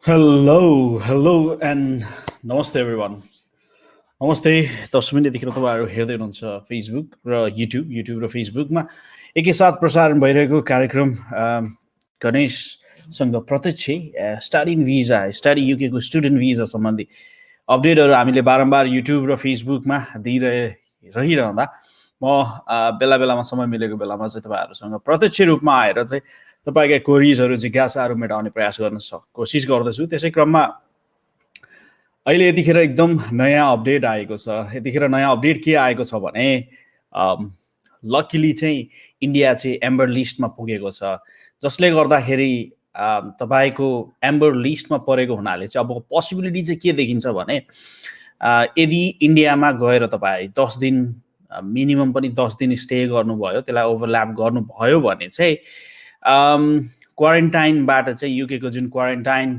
Hello, and namaste everyone. नमस्ते दर्शक यतिखेर तपाईँहरू हेर्दै हुनुहुन्छ फेसबुक र युट्युब र फेसबुकमा एकैसाथ प्रसारण भइरहेको कार्यक्रम गणेशसँग प्रत्यक्ष स्टडी भिजा स्टडी युकेको स्टुडेन्ट भिजा सम्बन्धी अपडेटहरू हामीले बारम्बार युट्युब र फेसबुकमा रहिरहँदा म बेला बेलामा समय मिलेको बेलामा चाहिँ तपाईँहरूसँग प्रत्यक्ष रूपमा आएर चाहिँ तपाईँका क्वेरिजहरू जिज्ञासाहरू मेटाउने प्रयास गर्न कोसिस गर्दछु। त्यसै क्रममा अहिले यतिखेर एकदम नयाँ अपडेट आएको छ। यतिखेर नयाँ अपडेट के आएको छ भने लकिली चाहिँ इन्डिया चाहिँ एम्बर लिस्टमा पुगेको छ, जसले गर्दाखेरि तपाईँको एम्बर लिस्टमा परेको हुनाले चाहिँ अब पोसिबिलिटी चाहिँ के देखिन्छ भने यदि इन्डियामा गएर तपाईँ 10 दिन मिनिमम पनि 10 दिन स्टे गर्नुभयो, त्यसलाई ओभरल्याप गर्नुभयो भने चाहिँ क्वारेन्टाइनबाट चाहिँ युकेको जुन क्वारेन्टाइन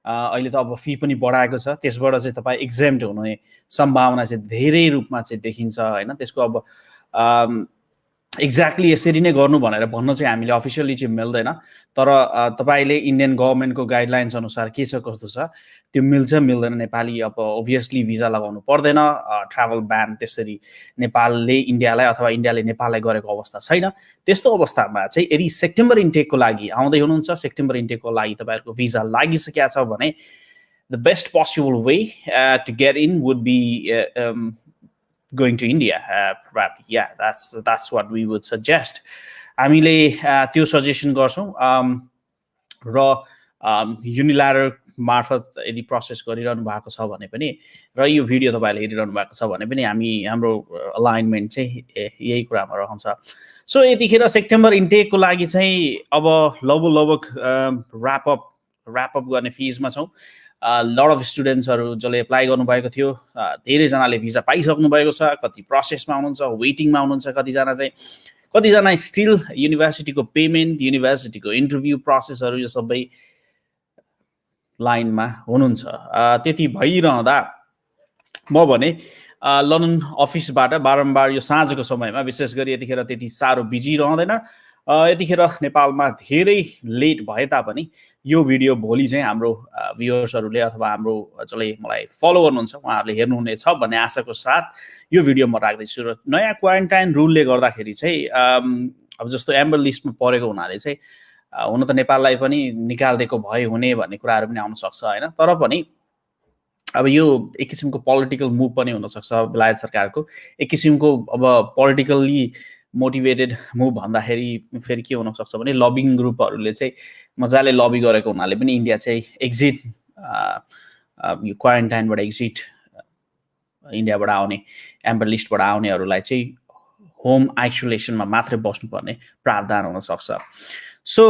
अहिले त अब फी पनि बढाएको छ, त्यसबाट चाहिँ तपाईँ एक्जेम्ट हुने सम्भावना चाहिँ धेरै रूपमा चाहिँ देखिन्छ हैन। त्यसको अब एक्ज्याक्टली यसरी नै गर्नु भनेर भन्न चाहिँ हामीले अफिसियली चाहिँ मिल्दैन, तर तपाईँले इन्डियन गभर्मेन्टको गाइडलाइन्स अनुसार के छ कस्तो छ त्यो मिल्छ मिल्दैन। नेपाली अब ओभियसली भिजा लगाउनु पर्दैन, ट्राभल ब्यान त्यसरी नेपालले इन्डियालाई अथवा इन्डियाले नेपाललाई गरेको अवस्था छैन। त्यस्तो अवस्थामा चाहिँ यदि सेप्टेम्बर इन्टेकको लागि आउँदै हुनुहुन्छ, सेप्टेम्बर इन्टेकको लागि तपाईँहरूको भिजा लागिसकेको छ भने the best possible way to get in would be going to India, probably. Yeah, that's what we would suggest. हामीले त्यो सजेसन गर्छौँ र युनिल्याटर मार्फत यदि प्रोसेस गरिरहनु भएको छ भने पनि र यो भिडियो तपाईँले हेरिरहनु भएको छ भने पनि हाम्रो अलाइनमेन्ट चाहिँ यही कुरामा रहन्छ। सो यतिखेर सेप्टेम्बर इन्टेकको लागि चाहिँ अब लगभग ऱ्यापअप गर्ने फेजमा छौँ। लट अफ स्टुडेन्ट्सहरू जसले एप्लाई गर्नुभएको थियो, धेरैजनाले भिजा पाइसक्नु भएको छ, कति प्रोसेसमा हुनुहुन्छ, वेटिङमा हुनुहुन्छ, कतिजना स्टिल युनिभर्सिटीको पेमेन्ट, युनिभर्सिटीको इन्टरभ्यू प्रोसेसहरू यो सबै लाइनमा हुनुहुन्छ। त्यति भइरहँदा म भने लन्डन अफिसबाट बारम्बार यो साँझको समयमा विशेष गरी यतिखेर त्यति साह्रो बिजी रहँदैन। यतिखेर नेपालमा धेरै लेट भए तापनि यो भिडियो भोलि चाहिँ हाम्रो भ्युअर्सहरूले अथवा हाम्रो जसले मलाई फलो गर्नुहुन्छ उहाँहरूले हेर्नुहुनेछ भन्ने आशाको साथ यो भिडियो म राख्दैछु। र नयाँ क्वारेन्टाइन रुलले गर्दाखेरि चाहिँ अब जस्तो एम्बर लिस्टमा परेको हुनाले चाहिँ हुन त नेपाललाई पनि निकालिदिएको भए हुने भन्ने कुराहरू पनि आउन सक्छ हैन। तर पनि अब यो एक किसिमको पोलिटिकल मुभ पनि हुनसक्छ बेलायत सरकारको, एक किसिमको अब पोलिटिकल्ली मोटिभेटेड मुभ भन्दाखेरि फेरि के हुनसक्छ भने लबिङ ग्रुपहरूले चाहिँ मजाले लबी गरेको हुनाले पनि इन्डिया चाहिँ एक्जिट यो क्वारेन्टाइनबाट एक्जिट इन्डियाबाट आउने एम्बर लिस्टबाट आउनेहरूलाई चाहिँ होम आइसोलेसनमा मात्रै बस्नुपर्ने प्रावधान हुनसक्छ। सो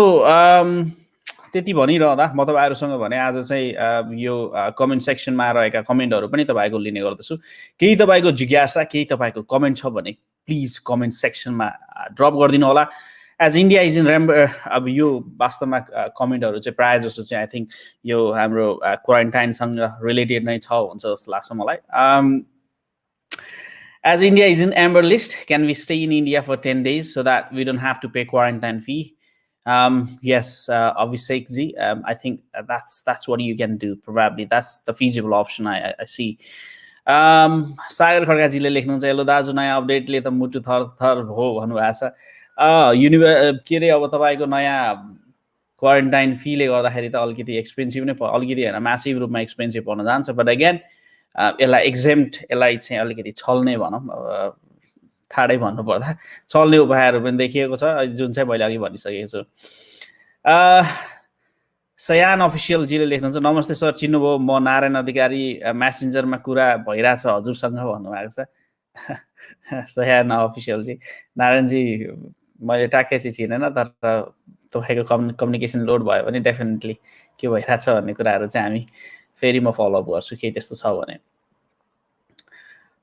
त्यति भनिरहँदा म तपाईँहरूसँग भने आज चाहिँ यो कमेन्ट सेक्सनमा रहेका कमेन्टहरू पनि तपाईँको लिने गर्दछु। केही तपाईँको जिज्ञासा, केही तपाईँको कमेन्ट छ भने प्लिज कमेन्ट सेक्सनमा ड्रप गरिदिनु होला। एज इन्डिया इज इन रेम्बर, अब यो वास्तवमा कमेन्टहरू चाहिँ प्रायः जस्तो चाहिँ आई थिङ्क यो हाम्रो क्वारेन्टाइनसँग रिलेटेड नै छ हुन्छ जस्तो लाग्छ मलाई। As India is in amber list, can we stay in India for 10 days so that we don't have to pay quarantine fee? Yes, Abhishek ji, I think that's what you can do. Probably that's the feasible option I see. सागर खड्काजीले लेख्नुहुन्छ, hello दाजु, नयाँ अपडेटले त मुटु थर हो भन्नुभएको छ। के अरे अब तपाईँको नयाँ क्वारेन्टाइन फीले गर्दाखेरि त अलिकति एक्सपेन्सिभ नै अलिकति होइन म्यासिभ रूपमा एक्सपेन्सिभ पर्न जान्छ। बट अगेन यसलाई एक्जेम्ट, यसलाई चाहिँ अलिकति छल्ने भनौँ, ठाडै भन्नुपर्दा चल्ने उपायहरू पनि देखिएको छ, जुन चाहिँ मैले अघि भनिसकेको छु। सयान अफिसियलजीले लेख्नुहुन्छ, नमस्ते सर, चिन्नुभयो, म नारायण अधिकारी, म्यासेन्जरमा कुरा भइरहेछ हजुरसँग भन्नुभएको छ। सयान अफिसियलजी, नारायणजी मैले ट्याक्कै चाहिँ चिनेन, तर तपाईँको कम्युनिकेसन लोड भयो भने डेफिनेटली के भइरहेछ भन्ने कुराहरू चाहिँ हामी फेरि म फलोअप गर्छु केही त्यस्तो छ भने।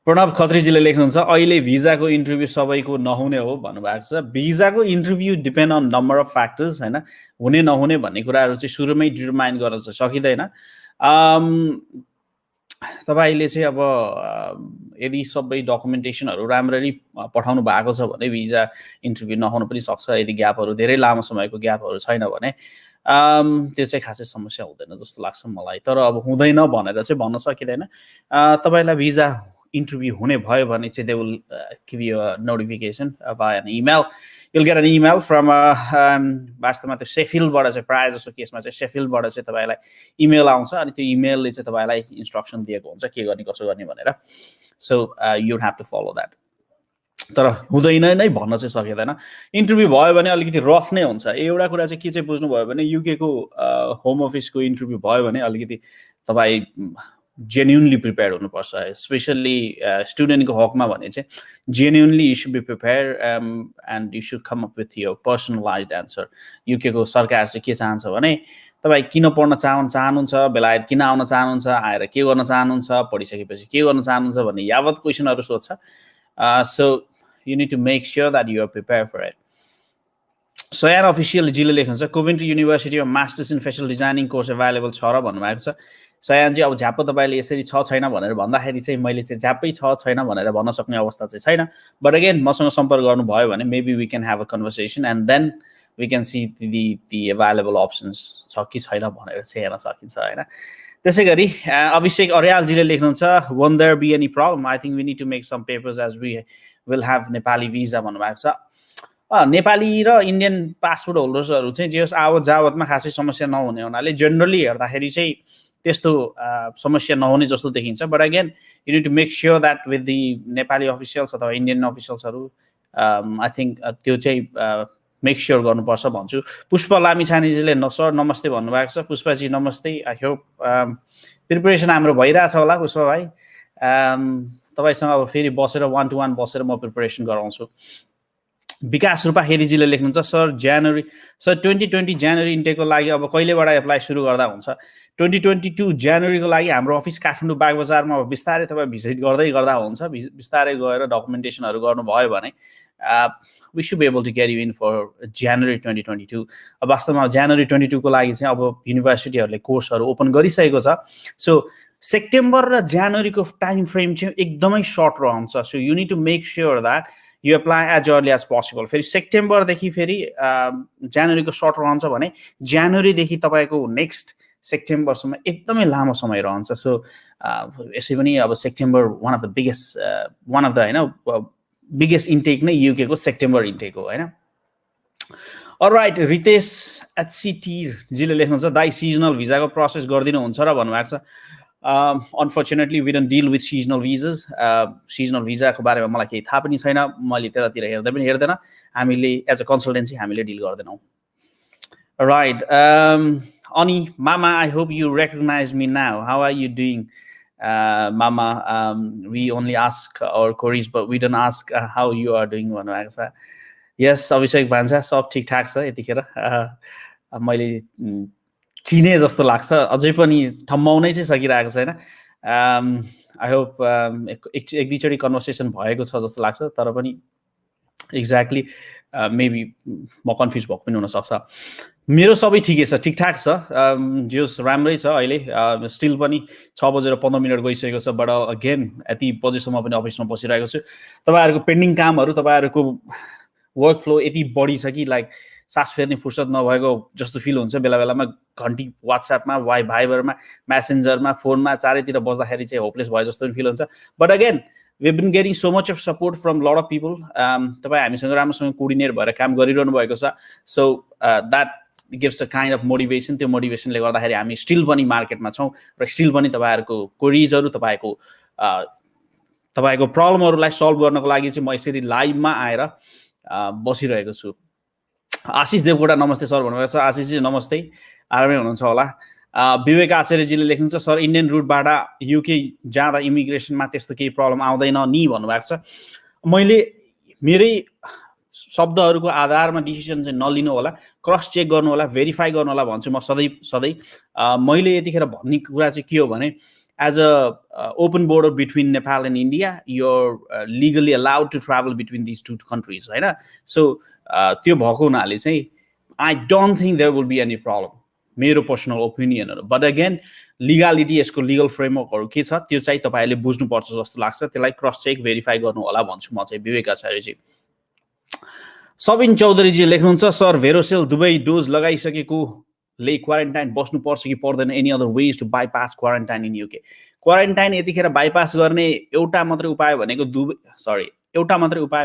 प्रणव खत्रीजीले लेख्नुहुन्छ, अहिले भिजाको इन्टरभ्यू सबैको नहुने हो भन्नुभएको छ। भिजाको interview depend on number of factors हैन, हुने नहुने भन्ने कुराहरू चाहिँ सुरुमै डिटरमाइन गर्न चाहिँ सकिँदैन। तपाईँले चाहिँ अब यदि सबै डकुमेन्टेसनहरू राम्ररी पठाउनु भएको छ भने भिजा इन्टरभ्यू नहुन पनि सक्छ। यदि ग्यापहरू धेरै लामो समयको ग्यापहरू छैन भने त्यो चाहिँ खासै समस्या हुँदैन जस्तो लाग्छ मलाई। तर अब हुँदैन भनेर चाहिँ भन्न सकिँदैन। तपाईँलाई भिजा इन्टरभ्यू हुने भयो भने चाहिँ they will give you a notification by an email. You'll get an email from वास्तवमा त्यो सेफिल्डबाट चाहिँ प्रायः जसो केसमा चाहिँ सेफिल्डबाट चाहिँ तपाईँलाई इमेल आउँछ अनि त्यो इमेलले चाहिँ तपाईँलाई इन्स्ट्रक्सन दिएको हुन्छ के गर्ने कसो गर्ने भनेर। So you have to follow that. तर हुँदैन नै भन्न चाहिँ सकिँदैन। इन्टरभ्यू भयो भने अलिकति रफ नै हुन्छ। एउटा कुरा चाहिँ के चाहिँ बुझ्नुभयो भने युकेको होम अफिसको इन्टरभ्यू भयो भने अलिकति तपाईँ जेन्युनली प्रिपेयर हुनुपर्छ। स्पेसल्ली स्टुडेन्टको हकमा भने चाहिँ genuinely you should be prepare and you should come up with your personalised answer. युकेको सरकार चाहिँ के चाहन्छ भने तपाईँ किन पढ्न चाहनुहुन्छ, बेलायत किन आउन चाहनुहुन्छ, आएर के गर्न चाहनुहुन्छ, पढिसकेपछि के गर्न चाहनुहुन्छ भन्ने यावत क्वेसनहरू सोध्छ। So you need to make sure that you are prepare for it. Sayan official जीले लेख्नुहुन्छ कोभेन्ट्री युनिभर्सिटीमा masters in fashion designing course available छ र भन्नुभएको छ। सयानजी अब झ्याप्प तपाईँले यसरी छ छैन भनेर भन्दाखेरि चाहिँ मैले चाहिँ झ्याप्पै छ छैन भनेर भन्न सक्ने अवस्था चाहिँ छैन। बट अगेन मसँग सम्पर्क गर्नुभयो भने maybe we can have a conversation and then we can see the available options छ कि छैन भनेर चाहिँ हेर्न सकिन्छ होइन। त्यसै गरी अभिषेक अर्यालजीले लेख्नुहुन्छ won't there be any problem, I think we need to make some papers as we will have Nepali visa भन्नुभएको छ। नेपाली र इन्डियन पासपोर्ट होल्डर्सहरू चाहिँ जे होस् आवत जावतमा खासै समस्या नहुने हुनाले जेनरली हेर्दाखेरि चाहिँ त्यस्तो समस्या नहुने जस्तो देखिन्छ। But again you need to make sure that with the Nepali officials अथवा इन्डियन अफिसियल्सहरू आई थिङ्क त्यो चाहिँ मेक स्योर गर्नुपर्छ भन्छु। पुष्प लामिछानेजीले सर नमस्ते भन्नुभएको छ। पुष्पजी नमस्ते। आई होप प्रिपरेसन हाम्रो भइरहेछ होला पुष्प भाइ। तपाईँसँग अब फेरि बसेर 1-to-1 बसेर म प्रिपरेसन गराउँछु। विकास रूपा खेदीजीले लेख्नुहुन्छ सर 2020 जनवरी इन्टेकको लागि अब कहिलेबाट एप्लाई सुरु गर्दा हुन्छ? 2022 जनवरीको लागि हाम्रो अफिस काठमाडौँ बागबजारमा अब बिस्तारै तपाईँ भिजिट गर्दै गर्दा हुन्छ। बिस्तारै गएर डकुमेन्टेसनहरू गर्नुभयो भने we should be able to get you in for January 2022. अब वास्तवमा January 22 को लागि चाहिँ अब युनिभर्सिटीहरूले कोर्सहरू ओपन गरिसकेको छ। सो सेप्टेम्बर र जनवरीको टाइम फ्रेम चाहिँ एकदमै सर्ट रहन्छ। So you need to make sure that you apply as early as possible. फेरि सेप्टेम्बरदेखि फेरि जनवरीको सर्ट रहन्छ भने जनवरीदेखि तपाईँको नेक्स्ट सेप्टेम्बरसम्म एकदमै लामो समय रहन्छ। सो यसै पनि अब सेप्टेम्बर वान अफ द होइन बिगेस्ट इन्टेक नै युके को सेप्टेम्बर इन्टेक हो होइन। अलराइट रितेश HCT जीले लेख्नुहुन्छ दाइ सिजनल भिजाको प्रोसेस गरिदिनुहुन्छ र भन्नुभएको छ। Unfortunately we don't deal with seasonal visas. Seasonal भिजाको बारेमा मलाई केही थाहा पनि छैन। मैले त्यतातिर हेर्दै पनि हेर्दैन। हामीले एज अ कन्सल्टेन्सी हामीले डिल गर्दैनौँ। राइट अनि मामा I hope you recognize me now. How are you doing? Mama, we only ask our queries, but we don't ask how you are doing भन्नुभएको छ। यस अभिषेक भान्सा सब ठिकठाक छ यतिखेर। मैले चिने जस्तो लाग्छ, अझै पनि ठम्माउनै चाहिँ सकिरहेको छैन। आई होप एक दुईचोटि कन्भर्सेसन भएको छ जस्तो लाग्छ, तर पनि एक्ज्याक्टली मेबी म कन्फ्युज भएको पनि हुनसक्छ। मेरो सबै ठिकै छ, ठिकठाक छ, जोस् राम्रै छ। अहिले स्टिल पनि 6:15 गइसकेको छ। बट अगेन यति बजेसम्म पनि अफिसमा बसिरहेको छु। तपाईँहरूको पेन्डिङ कामहरू, तपाईँहरूको वर्क फ्लो यति बढी छ कि लाइक सास फेर्ने फुर्सद नभएको जस्तो फिल हुन्छ बेला बेलामा। घन्टी वाट्सएपमा भाइबरमा म्यासेन्जरमा फोनमा चारैतिर बस्दाखेरि चाहिँ होपलेस भयो जस्तो पनि फिल हुन्छ। But again we've been getting so much of support from a lot of people. तपाईँ हामीसँग राम्रोसँग कोअर्डिनेट भएर काम गरिरहनु भएको छ। So that gives a kind of motivation. त्यो मोटिभेसनले गर्दाखेरि हामी स्टिल पनि मार्केटमा छौँ र स्टिल पनि तपाईँहरूको क्वेरिजहरू, तपाईँको प्रब्लमहरूलाई सल्भ गर्नको लागि चाहिँ म यसरी लाइभमा आएर बसिरहेको छु। आशिष देवकोटा नमस्ते सर भन्नुभएको छ। आशिषजी नमस्ते, आरामै हुनुहुन्छ होला। विवेक आचार्यजीले लेख्नुहुन्छ सर इन्डियन रुटबाट युके जाँदा इमिग्रेसनमा त्यस्तो केही प्रब्लम आउँदैन नि भन्नुभएको छ। मैले मेरै शब्दहरूको आधारमा डिसिजन चाहिँ नलिनु होला, क्रस चेक गर्नु होला, भेरिफाई गर्नु होला भन्छु म सधैँ। मैले यतिखेर भन्ने कुरा चाहिँ के हो भने as a open border between Nepal and India you are legally allowed to travel between these two countries होइन। सो त्यो भएको हुनाले चाहिँ I don't think there will be any problem, मेरो पर्सनल ओपिनियनहरू। बट अगेन लिगालिटी यसको लिगल फ्रेमवर्कहरू के छ त्यो चाहिँ तपाईँहरूले बुझ्नुपर्छ जस्तो लाग्छ। त्यसलाई क्रस चेक भेरिफाई गर्नु होला भन्छु म चाहिँ विवेक आचार्यजी। सबिन चौधरीजी लेख्नुहुन्छ सर भेरोसेल दुवै डोज लगाइसकेकोले क्वारेन्टाइन बस्नुपर्छ कि पर्दैन, any other ways to bypass quarantine in UK. Quarantine यतिखेर बाइपास गर्ने एउटा मात्रै उपाय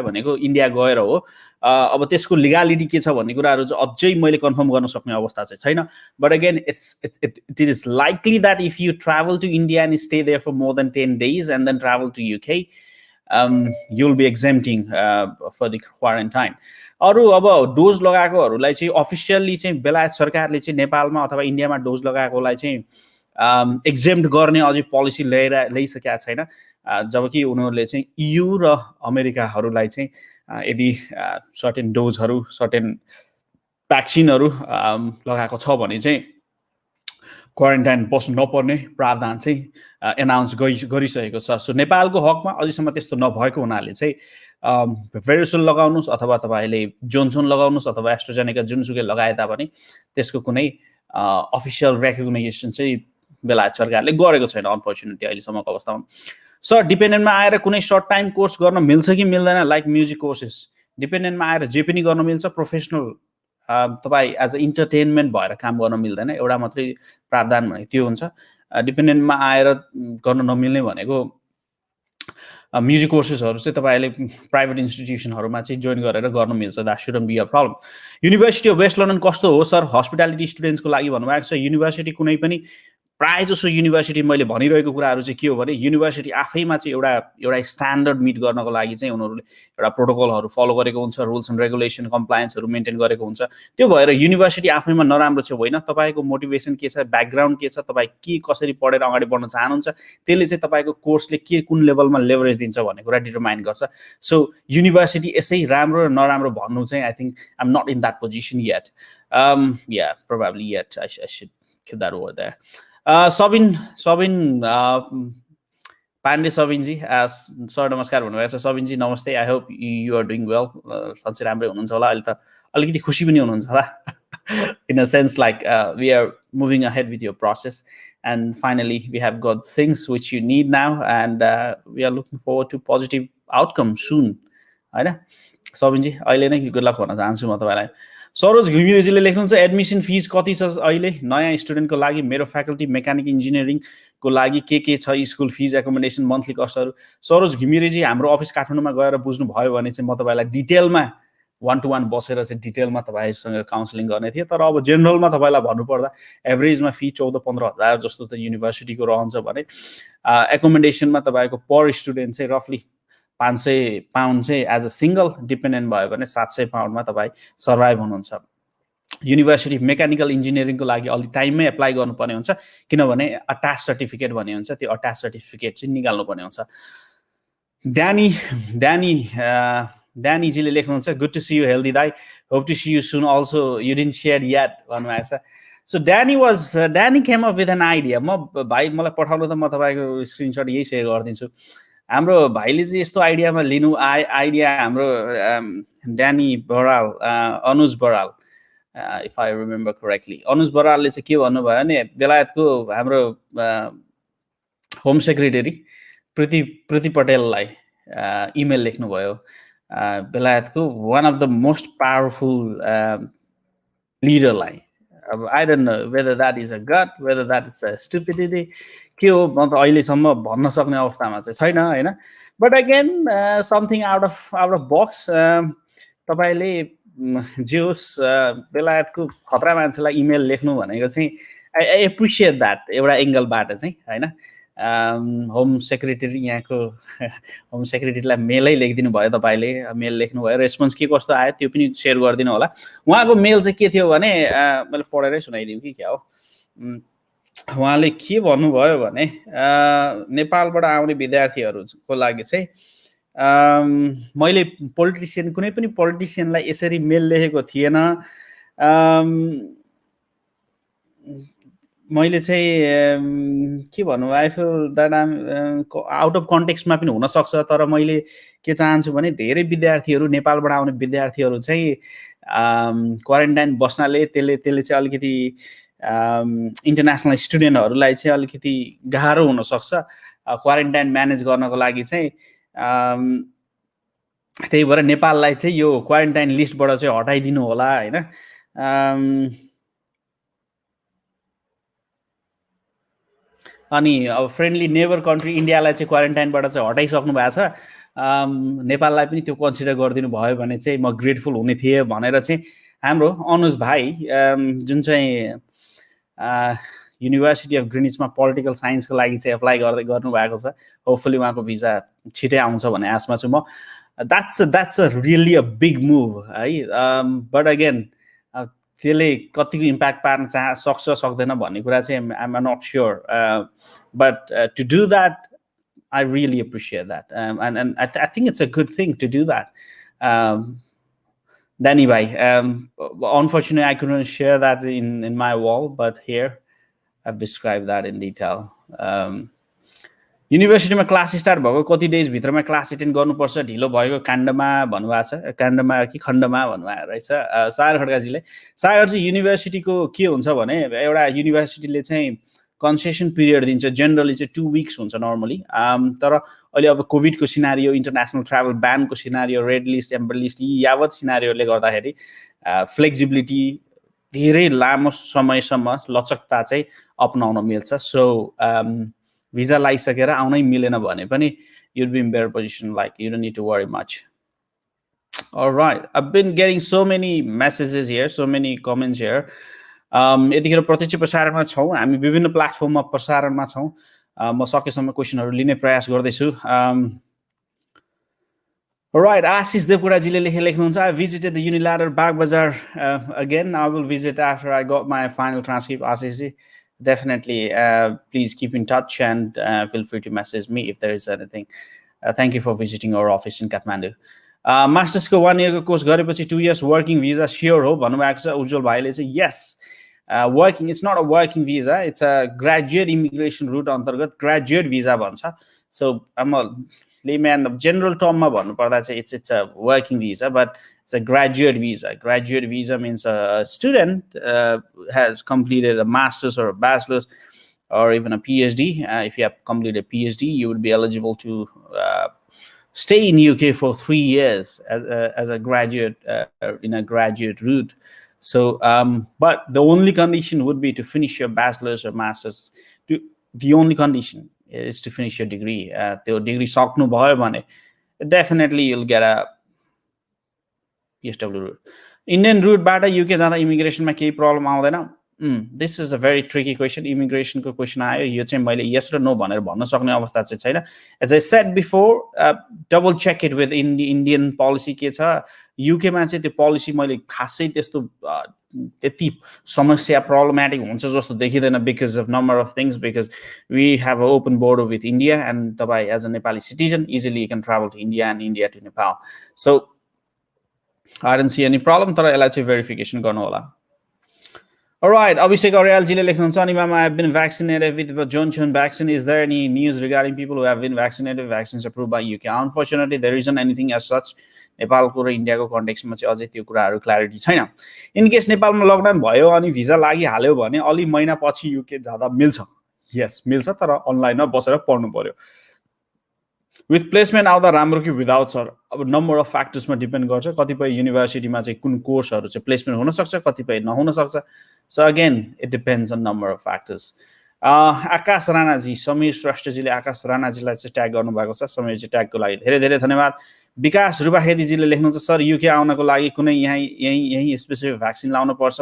भनेको इन्डिया गएर हो। अब त्यसको लिगालिटी के छ भन्ने कुराहरू चाहिँ अझै मैले कन्फर्म गर्न सक्ने अवस्था चाहिँ छैन। But again it is likely that if you travel to India and stay there for more than 10 days and then travel to UK you will be exempting for the quarantine. अरू अब dose लगाएकोहरूलाई चाहिँ officially चाहिँ बेलायत सरकारले चाहिँ नेपालमा अथवा इन्डियामा डोज लगाएकोलाई चाहिँ एक्जेम्प्ट गर्ने अझै पोलिसी ल्याइसकेका छैन, जबकि उनीहरूले चाहिँ EU र अमेरिकाहरूलाई चाहिँ यदि सर्टेन डोजहरू सर्टेन भ्याक्सिनहरू लगाएको छ भने चाहिँ क्वारेन्टाइन बस्नु नपर्ने प्रावधान चाहिँ एनाउन्स गरिसकेको छ। सो नेपालको हकमा अझैसम्म त्यस्तो नभएको हुनाले चाहिँ भेरोसेल लगाउनुहोस् अथवा तपाईँले जोन्सन लगाउनुहोस् अथवा एस्ट्राजेनेका जुनसुकै लगाए तापनि त्यसको कुनै अफिसियल रेकग्नाइजेसन चाहिँ बेलायत सरकारले गरेको छैन अनफर्चुनेटली अहिलेसम्मको अवस्थामा। सर डिपेन्डेन्टमा आएर कुनै सर्ट टाइम कोर्स गर्न मिल्छ कि मिल्दैन, लाइक म्युजिक कोर्सेस? डिपेन्डेन्टमा आएर जे पनि गर्न मिल्छ, प्रोफेसनल तपाईँ एज अ इन्टरटेनमेन्ट भएर काम गर्न मिल्दैन, एउटा मात्रै प्रावधान भनेको त्यो हुन्छ। डिपेन्डेन्टमा आएर गर्न नमिल्ने भनेको म्युजिक कोर्सेसहरू चाहिँ तपाईँले प्राइभेट इन्स्टिट्युसनहरूमा चाहिँ जोइन गरेर गर्न मिल्छ, that shouldn't be a problem. University of west London कस्तो हो सर हस्पिटालिटी स्टुडेन्ट्सको लागि भन्नुभएको छ? युनिभर्सिटी कुनै पनि प्रायः जसो युनिभर्सिटी मैले भनिरहेको कुराहरू चाहिँ के हो भने युनिभर्सिटी आफैमा चाहिँ एउटा स्ट्यान्डर्ड मिट गर्नको लागि चाहिँ उनीहरूले एउटा प्रोटोकलहरू फलो गरेको हुन्छ, रुल्स एन्ड रेगुलेसन कम्प्लायन्सहरू मेन्टेन गरेको हुन्छ। त्यो भएर युनिभर्सिटी आफैमा नराम्रो चाहिँ होइन, तपाईँको मोटिभेसन के छ, ब्याकग्राउन्ड के छ, तपाईँ के कसरी पढेर अगाडि बढ्न चाहनुहुन्छ, त्यसले चाहिँ तपाईँको कोर्सले के कुन लेभलमा लेभरेज दिन्छ भन्ने कुरा डिटरमाइन गर्छ। सो युनिभर्सिटी यसै राम्रो र नराम्रो भन्नु चाहिँ I think I am not in that position yet. Yeah probably yet I should keep that over there. Sabin Pandey सबिनजी सर नमस्कार भन्नुभएको छ। सबिनजी नमस्ते, I hope you are doing well. सन्चै राम्रै हुनुहुन्छ होला, अहिले त अलिकति खुसी पनि हुनुहुन्छ होला in a sense like we are moving ahead with your process and finally we have got things which you need now and we are looking forward to positive outcome soon, होइन सबिनजी? अहिले नै गुड लक भन्न चाहन्छु म तपाईँलाई। सरोज घिमिरेजीले लेख्नुहुन्छ admission fees कति छ अहिले नयाँ स्टुडेन्टको लागि? मेरो फ्याकल्टी मेकानिक इन्जिनियरिङको लागि के छ स्कुल फिज, एकोमोडेसन, मन्थली कस्टहरू? सरोज घिमिरेजी हाम्रो अफिस काठमाडौँमा गएर बुझ्नुभयो भने चाहिँ म तपाईँलाई डिटेलमा 1-to-1 बसेर चाहिँ डिटेलमा तपाईँसँग काउन्सिलिङ गर्ने थिएँ। तर अब जेनरलमा तपाईँलाई भन्नुपर्दा एभरेजमा फी 14-15 हजार जस्तो त युनिभर्सिटीको रहन्छ भने एकोमोडेसनमा तपाईँको पर स्टुडेन्ट चाहिँ रफली 500 पाउन्ड चाहिँ एज अ सिङ्गल डिपेन्डेन्ट भयो भने 700 पाउन्डमा तपाईँ सर्भाइभ हुनुहुन्छ। युनिभर्सिटी मेकानिकल इन्जिनियरिङको लागि अलिक टाइममै एप्लाई गर्नुपर्ने हुन्छ, किनभने अट्याच सर्टिफिकेट भन्ने हुन्छ, त्यो अट्याच सर्टिफिकेट चाहिँ निकाल्नुपर्ने हुन्छ। ड्यानीजीले लेख्नुहुन्छ good to see you healthy दाई, hope to see you soon also, you didn't share yet भन्नुभएको छ। So Danny came up with an idea. भाइ मलाई पठाउनु त म तपाईँको स्क्रिनसट यही सेयर गरिदिन्छु। हाम्रो भाइले चाहिँ यस्तो आइडियामा लिनु आइडिया हाम्रो Danny Baral, Anuj Baral if I remember correctly, Anuj बरालले चाहिँ के भन्नुभयो भने बेलायतको हाम्रो होम सेक्रेटरी प्रीति पटेललाई इमेल लेख्नुभयो। बेलायतको one of the most powerful लिडरलाई। अब I don't know whether that is a gut, whether that is a stupidity, के हो म त अहिलेसम्म भन्न सक्ने अवस्थामा चाहिँ छैन, होइन? But again something out of box. तपाईँले जे होस् बेलायतको खतरा मान्छेलाई इमेल लेख्नु भनेको चाहिँ आई एप्रिसिएट द्याट एउटा एङ्गलबाट चाहिँ, होइन? होम सेक्रेटरी यहाँको होम सेक्रेटरीलाई मेलै लेखिदिनु भयो, तपाईँले मेल लेख्नुभयो, रेस्पोन्स के कस्तो आयो त्यो पनि सेयर गरिदिनु होला। उहाँको मेल चाहिँ के थियो भने मैले पढेरै सुनाइदिउँ कि क्या हो, उहाँले के भन्नुभयो भने नेपालबाट आउने विद्यार्थीहरूको लागि चाहिँ मैले कुनै पनि पोलिटिसियनलाई यसरी मेल लेखेको थिएन। मैले चाहिँ के भन्नु, I feel that out of कन्टेक्स्टमा पनि हुनसक्छ, तर मैले के चाहन्छु भने धेरै विद्यार्थीहरू नेपालबाट आउने विद्यार्थीहरू चाहिँ क्वारेन्टाइन बस्नाले त्यसले चाहिँ अलिकति इन्टरनेसनल स्टुडेन्टहरूलाई चाहिँ अलिकति गाह्रो हुनसक्छ क्वारेन्टाइन म्यानेज गर्नको लागि चाहिँ। त्यही भएर नेपाललाई चाहिँ यो क्वारेन्टाइन लिस्टबाट चाहिँ हटाइदिनु होला होइन। अनि अब फ्रेन्डली नेबर कन्ट्री इन्डियालाई चाहिँ क्वारेन्टाइनबाट चाहिँ हटाइसक्नु भएको छ। नेपाललाई पनि त्यो कन्सिडर गरिदिनु भयो भने चाहिँ म ग्रेटफुल हुने थिएँ भनेर चाहिँ हाम्रो अनुज भाइ जुन चाहिँ युनिभर्सिटी अफ ग्रिनिचमा पोलिटिकल साइन्सको लागि चाहिँ एप्लाई गर्नुभएको छ। होपफुली उहाँको भिजा छिटै आउँछ भन्ने आशमा छु म। That's a really a big move है। बट अगेन त्यसले कतिको इम्प्याक्ट पार्न सक्छ सक्दैन भन्ने कुरा चाहिँ I'm not sure. But to do that I really appreciate that. And I think it's a good thing to do that. Danny bhai, unfortunately, I couldn't share that in my wall, but here I've described that in detail. युनिभर्सिटीमा class start भएको कति days भित्रमा class attend गर्नुपर्छ ढिलो भएको काण्डमा भन्नुभएको छ। काण्डमा कि खण्डमा भन्नुभएको रहेछ सागर खड्काजीले। सागरजी युनिभर्सिटीको के हुन्छ भने एउटा युनिभर्सिटीले चाहिँ कन्सेसन पिरियड दिन्छ। जेनरली चाहिँ 2 weeks हुन्छ नर्मली। तर अहिले अब कोभिडको सिनारियो, इन्टरनेसनल ट्राभल ब्यानको scenario, red list, amber list यी यावत सिनारियोले गर्दाखेरि फ्लेक्सिबिलिटी धेरै लामो समयसम्म लचकता चाहिँ अपनाउन मिल्छ। सो भिजा लगाइसकेर आउनै मिलेन भने पनि you'd be in better position, like you don't need to worry much. All right, I've been getting so many messages here, so many comments here. यतिखेर प्रत्यक्ष प्रसारणमा छौँ हामी, विभिन्न प्लेटफर्ममा प्रसारणमा छौँ। म सकेसम्म क्वेसनहरू लिने प्रयास गर्दैछु। Right, आशिष देवकोटाजीले लेख्नुहुन्छ I visited the Uniladder Bagbazar again. I will visit after I got my final transcript. Ashishji, definitely please keep in touch and feel free to message me if there is anything. Thank you for visiting our office in Kathmandu. Masters को 1 year को course गरेपछि 2 years working visa sure हो भन्नुभएको छ उज्जवल भाइले चाहिँ। yes, working, it's not a working visa, it's a graduate immigration route अन्तर्गत graduate visa भन्छ। so I'm a layman of general term मा भन्नु पर्दा चाहिँ it's a working visa, but it's a graduate visa. Graduate visa means a student has completed a master's or a bachelor's or even a PhD. If you have completed a PhD, you would be eligible to stay in UK for 3 years as a graduate in a graduate route. So, but the only condition would be to finish your bachelor's or master's. The only condition is to finish your degree. The degree सक्नु भयो भने definitely you'll get a PSW route. Indian route बाट UK जाँदा immigration मा केही problem आउँदैन? This is a very tricky question. Immigration को question आयो, यो चाहिँ मैले yes or no भनेर भन्न सक्ने अवस्था चाहिँ छैन. As I said before, double check it with Indian policy के छ. UK मा चाहिँ त्यो policy मैले खासै त्यस्तो त्यति समस्या problematic हुन्छ जस्तो देखिदैन because of number of things, because we have an open border with India and तपाईं as a Nepali citizen easily you can travel to India and India to Nepal. So I didn't see any problem. तर यसलाई चाहिँ verification गर्नु होला. All right, Abhishek Aryal ji le lekhununcha ani mama, I have been vaccinated with the Johnson vaccine. Is there any news regarding people who have been vaccinated, vaccines approved by UK? Unfortunately, there isn't anything as such. Nepal ko र India ko context ma चाहिँ अझै त्यो कुराहरु clarity छैन. In case Nepal मा lockdown भयो अनि visa लागि हाल्यो भने अलि महिना पछि UK जादा मिल्छ. Yes, मिल्छ तर अनलाइन मा बसेर पढ्नु पर्यो. With placement आउँदा राम्रो कि without सर, अब number of factors मा डिपेन्ड गर्छ. कतिपय युनिभर्सिटी मा चाहिँ कुन कोर्सहरु चाहिँ प्लेसमेन्ट हुन सक्छ, कतिपय नहुन सक्छ. So again, it depends on number of factors. आकाश राणा जी, समीर श्रेष्ठ जीले आकाश राणा जीलाई चाहिँ ट्याग गर्नु भएको छ. समीर जी ट्यागको लागि धेरै धेरै धन्यवाद. विकास रुपाखेदी जीले लेख्नुहुन्छ सर युके आउनको लागि कुनै यही स्पेसिफिक भ्याक्सिन लाउनु पर्छ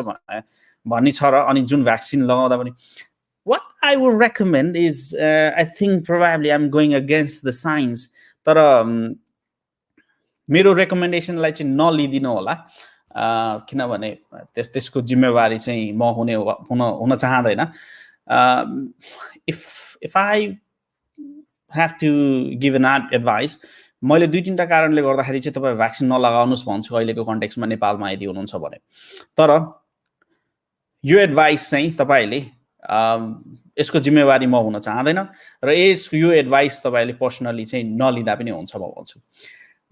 भन्ने छ र अनि जुन भ्याक्सिन लगाउँदा पनि what I would recommend is I think probably I'm going against the science, तर मेरो रेकमेन्डेसनलाई चाहिँ नलिदिनु होला किनभने त्यसको जिम्मेवारी चाहिँ म हुन चाहदैन. if I have to give an advice, मैले 2-3 टा कारणले गर्दाखेरि चाहिँ तपाई भ्याक्सिन नलगाउनुस् भन्छु अहिलेको कन्टेक्स्टमा नेपालमा यदि हुनुहुन्छ भने. तर यो एडभाइस चाहिँ तपाईले यसको जिम्मेवारी म हुन चाहदैन र यो एडभाइस तपाईले पर्सनली चाहिँ नलिदा पनि हुन्छ म भन्छु.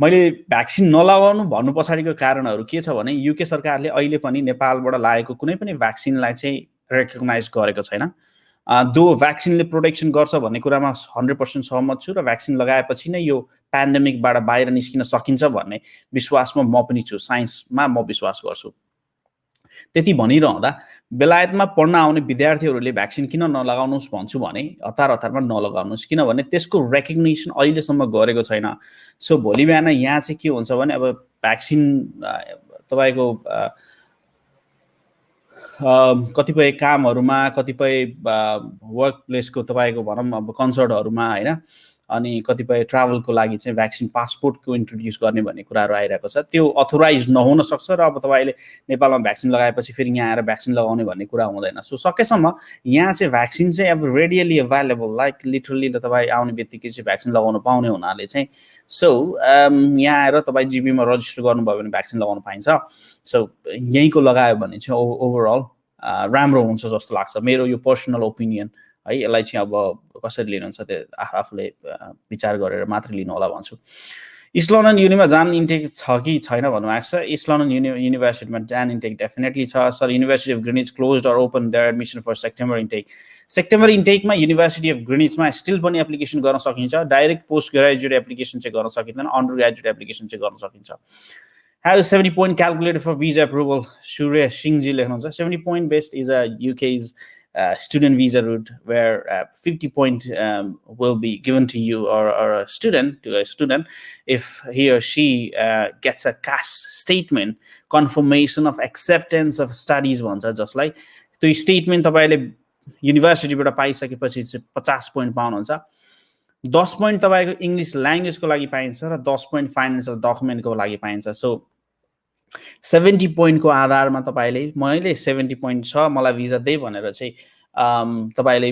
मैले भ्याक्सिन नलगाउनु भन्नु पछाडीको कारणहरु के छ भने युके सरकारले अहिले पनि नेपालबाट लागेको कुनै पनि भ्याक्सिनलाई चाहिँ रेकग्नाइज गरेको छैन। दो भ्याक्सिनले प्रोटेक्सन गर्छ भन्ने कुरामा 100% सहमत छु र भ्याक्सिन लगाएपछि नै यो पेन्डेमिकबाट बाहिर निस्किन सकिन्छ भन्ने विश्वासमा म पनि छु, साइन्समा म विश्वास गर्छु। त्यति भनिरहँदा बेलायतमा पढ्न आउने विद्यार्थीहरूले भ्याक्सिन किन नलगाउनुहोस् भन्छु भने हतारमा नलगाउनुहोस्, किनभने त्यसको रेकग्निसन अहिलेसम्म गरेको छैन। सो भोलि बिहान यहाँ चाहिँ के हुन्छ भने अब भ्याक्सिन तपाईँको कतिपय कामहरूमा, कतिपय वर्क प्लेसको तपाईँको भनौँ अब कन्सर्टहरूमा होइन, अनि कतिपय ट्राभलको लागि चाहिँ भ्याक्सिन पासपोर्टको इन्ट्रोड्युस गर्ने भन्ने कुराहरू आइरहेको छ। त्यो अथोराइज नहुन सक्छ र अब तपाईँले नेपालमा भ्याक्सिन लगाएपछि फेरि यहाँ आएर भ्याक्सिन लगाउने भन्ने कुरा हुँदैन। सो सकेसम्म यहाँ चाहिँ भ्याक्सिन चाहिँ अब रेडियली अभाइलेबल, लाइक लिटरली तपाईँ आउने बित्तिकै चाहिँ भ्याक्सिन लगाउनु पाउने हुनाले चाहिँ यहाँ आएर तपाईँ जिपीमा रजिस्टर गर्नुभयो भने भ्याक्सिन लगाउनु पाइन्छ। सो यहीँको लगायो भने चाहिँ ओभरअल राम्रो हुन्छ जस्तो लाग्छ, मेरो यो पर्सनल ओपिनियन है। यसलाई चाहिँ अब कसरी लिनुहुन्छ त्यो आफूले विचार गरेर मात्र लिनु होला भन्छु। इस्ट लन्डन युनिमा जान इन्टेक छ कि छैन भन्नुभएको छ। इस्ट लन्डन युनिभर्सिटीमा जान इन्टेक डेफिनेटली छ sir. University of Greenwich closed or open there admission for September intake. September इन्टेकमा युनिभर्सिटी अफ ग्रिनिचमा स्टिल पनि एप्लिकेसन गर्न सकिन्छ। डाइरेक्ट पोस्ट ग्रेजुएट एप्लिकेसन चाहिँ गर्न सकिँदैन, अन्डर ग्रेजुएट एप्लिकेसन चाहिँ गर्न सकिन्छ। How is 70 point calculated for visa approval? Surya Shinghji लेख्नुहुन्छ 70 point based is a UK's student visa route where 50 point will be given to you or a student if he or she gets a cash statement confirmation of acceptance of studies भन्छ, जसलाई त्यो statement तपाईले युनिभर्सिटीबाट पाइसकेपछि 50 point पाउनुहुन्छ। 10 point तपाईको English ल्याङ्ग्वेजको लागि पाइन्छ र 10 point financial डकुमेन्टको लागि पाइन्छ। सो 70 point को आधारमा तपाईले मैले 70 point छ मलाई भिजा दे भनेर चाहिँ तपाईले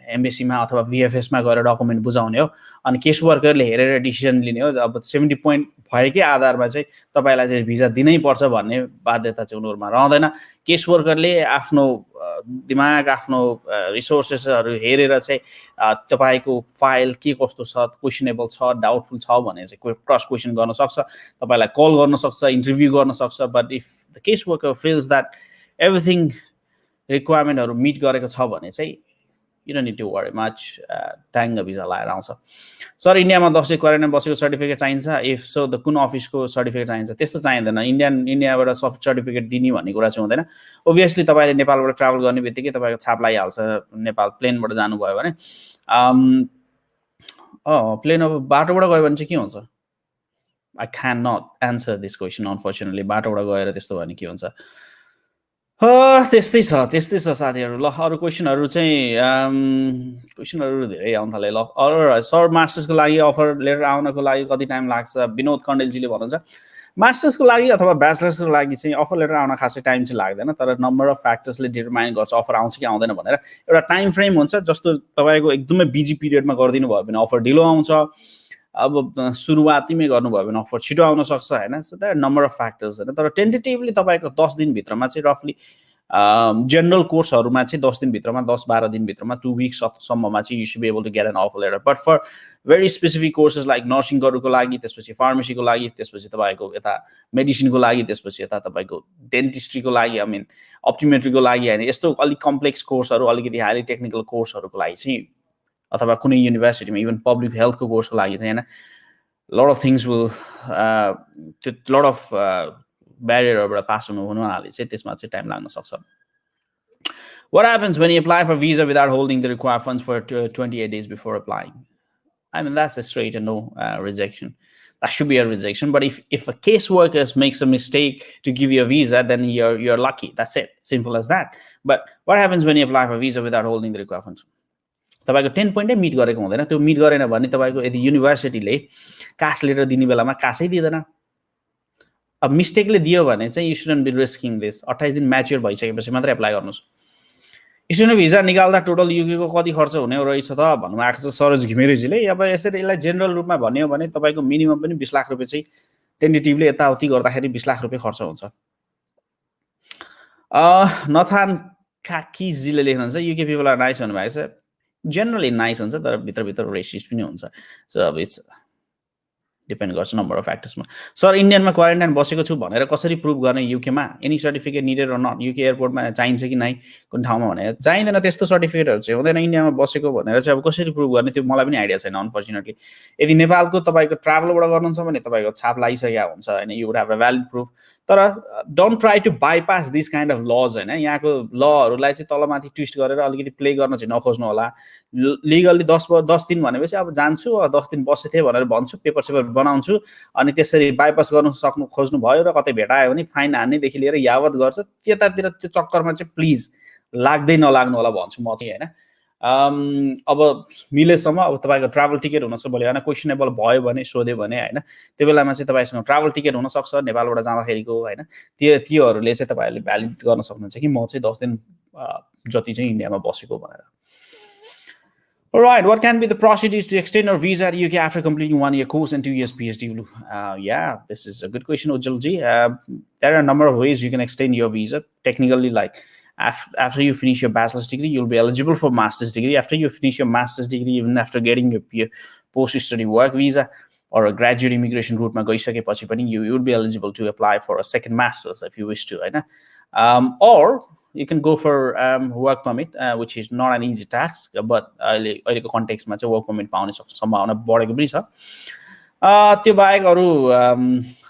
एम्बेसीमा अथवा भिएफएसमा गएर डकुमेन्ट बुझाउने हो, अनि केस वर्करले हेरेर डिसिजन लिने हो। अब 70 point भएकै आधारमा चाहिँ तपाईलाई चाहिँ भिजा दिनै पर्छ भन्ने बाध्यता चाहिँ उनीहरुमा रहँदैन। केस वर्करले आफ्नो दिमाग, आफ्नो रिसोर्सेसहरु हेरेर चाहिँ तपाईको फाइल के कस्तो छ, क्वेशनेबल छ, डाउटफुल छ भने चाहिँ क्रस क्वेशन गर्न सक्छ, तपाईलाई कल गर्न सक्छ, इन्टरभ्यु गर्न सक्छ। But if the case worker feels that everything रिक्वायरमेन्टहरु मिट गरेको छ भने चाहिँ you don't need to worry much, ट्याङ्ग भिजा लाएर आउँछ। सर इन्डियामा 10 day क्वारेन्टाइन बसेको सर्टिफिकेट चाहिन्छ, इफ सो द कुन अफिसको सर्टिफिकेट चाहिन्छ? त्यस्तो चाहिँदैन। इन्डियाबाट सफ्ट सर्टिफिकेट दिने भन्ने कुरा चाहिँ हुँदैन। ओभियसली तपाईले नेपालबाट ट्राभल गर्ने बित्तिकै तपाईको छाप लागिहाल्छ। नेपाल प्लेनबाट जानुभयो भने प्लेन अब बाटोबाट गयो भने चाहिँ के हुन्छ? I cannot answer this question unfortunately। बाटोबाट गएर त्यस्तो भने के हुन्छ? त्यस्तै छ साथीहरु। ल अरु क्वेशनहरु चाहिँ क्वेशनहरु धेरै आउन थाले। ल अरु सर मास्टर्सको लागि अफर लेटर आउनको लागि कति टाइम लाग्छ? विनोद कण्डेलजीले भन्नुहुन्छ मास्टर्सको लागि अथवा ब्याचलर्सको लागि चाहिँ अफर लेटर आउन खासै टाइम चाहिँ लाग्दैन, तर नम्बर अफ फ्याक्टर्सले डिटरमाइन गर्छ अफर आउँछ कि आउँदैन भनेर। एउटा टाइम फ्रेम हुन्छ, जस्तो तपाईको एकदमै बिजी पिरियडमा गर्दिनु भयो भने अफर ढिलो आउँछ, अब सुरुवातीमै गर्नुभयो भने अफर छिटो आउन सक्छ हैन। So that number of factors हैन, तर टेन्टेटिभली तपाईको 10 दिन भित्रमा चाहिँ रफली जनरल कोर्सहरुमा चाहिँ 10 दिन भित्रमा 10-12 दिन भित्रमा 2 weeks सम्ममा चाहिँ you should be able to get an offer letter. But for very specific courses like नर्सिङहरुको लागि, त्यसपछि फार्मेसीको लागि, त्यसपछि तपाईको यता मेडिसिनको लागि, त्यसपछि यता तपाईको डेन्टिस्ट्रीको लागि, आई मिन अप्टिमेट्रीको लागि हैन, यस्तो अलि कम्प्लेक्स कोर्सहरु, अलिकति हाइली टेक्निकल कोर्सहरुको लागि चाहिँ अथवा कुनै युनिभर्सिटीमा इभन पब्लिक हेल्थको कोर्सको लागि चाहिँ हैन, lot of things will lot of ब्यारियरहरुबाट पास हुनाले चाहिँ त्यसमा चाहिँ टाइम लाग्न सक्छ। What happens when you apply for visa without holding the required funds for 28 days before applying? I mean, that's a straight and no rejection. That should be a rejection. But if a caseworker makes a mistake to give you a visa, then you're lucky. That's it. Simple as that. But what happens when you apply for visa without holding the required funds? तपाईको 10 point meet गरेको हुँदैन। त्यो meet गरेन भने तपाईको यदि युनिभर्सिटीले caste letter दिने बेलामा कासै दिदैन, अब मिस्टेकले दियो भने चाहिँ you shouldn't be risking this. 28 दिन म्याच्योर भइसकेपछि मात्रै एप्लाई गर्नुस्। स्टुडेन्ट भिजा निकाल्दा टोटल युके को कति खर्च हुने रहेछ त भन्नु आएको छ सरोज घिमिरेजीले। अब यसरी यसलाई जेनरल रूपमा भन्यो भने तपाईको मिनिमम पनि 20 लाख रुपैयाँ चाहिँ टेन्टेटिभली यताउति गर्दाखेरि 20 लाख रुपैयाँ खर्च हुन्छ। नथान काकीजीले लेख्नुहुन्छ युके पिपल आर नाइस भन्नुभएको छ। जेनरली नाइस हुन्छ, तर भित्रभित्र रेसिस्ट पनि हुन्छ। सो अब इट्स डिपेन्ड गर्छ नम्बर अफ फ्याक्टर्समा सर इन्डियानमा क्वारेन्टाइन बसेको छु भनेर कसरी प्रुभ गर्ने युकेमा any certificate needed or not UK एयरपोर्टमा चाहिन्छ कि नै कुन ठाउँमा भने चाहिँदैन त्यस्तो सर्टिफिकेटहरू चाहिँ हुँदैन इन्डियामा बसेको भनेर चाहिँ अब कसरी प्रुभ गर्ने त्यो मलाई पनि आइडिया छैन अनफर्चुनेटली यदि नेपालको तपाईँको ट्राभलबाट गर्नुहुन्छ भने तपाईँको छाप लगाइसकेको हुन्छ होइन you would have a valid proof तर don't try to bypass this kind of laws होइन यहाँको लहरूलाई चाहिँ तलमाथि ट्विस्ट गरेर अलिकति प्ले गर्न चाहिँ नखोज्नु होला लिगल्ली 10 दिन भनेपछि अब जान्छु 10 दिन बसेको थिएँ भनेर भन्छु पेपर सेपर बनाउँछु अनि त्यसरी बाइपास गर्नु खोज्नु भयो र कतै भेटायो भने फाइन हान्नेदेखि लिएर यावत गर्छ त्यतातिर त्यो चक्करमा चाहिँ प्लिज लाग्दै नलाग्नु होला भन्छु म चाहिँ होइन अब मिलेसम्म अब तपाईँको ट्राभल टिकट हुनसक्छ भोलि होइन क्वेसनेबल भयो भने सोध्यो भने होइन त्यो बेलामा चाहिँ तपाईँसँग ट्राभल टिकट हुनसक्छ नेपालबाट जाँदाखेरिको होइन त्योहरूले चाहिँ तपाईँहरूले भ्यालिड गर्न सक्नुहुन्छ कि म चाहिँ 10 दिन जति चाहिँ इन्डियामा बसेको भनेर Alright, what can be the procedures to extend our visa at UK after completing 1 year course and 2 years PhD? Yeah, this is a good question, Ujjalji. There are a number of ways you can extend your visa. Technically, like after you finish your bachelor's degree, you'll be eligible for master's degree. After you finish your master's degree, even after getting your post-study work visa or a graduate immigration route, you would be eligible to apply for a second master's if you wish to. Right? Or you can go for work permit, which is not an easy task, but अहिलेको कन्टेक्स्टमा चाहिँ work permit पाउने सम्भावना बढेको पनि छ त्यो बाहेक अरू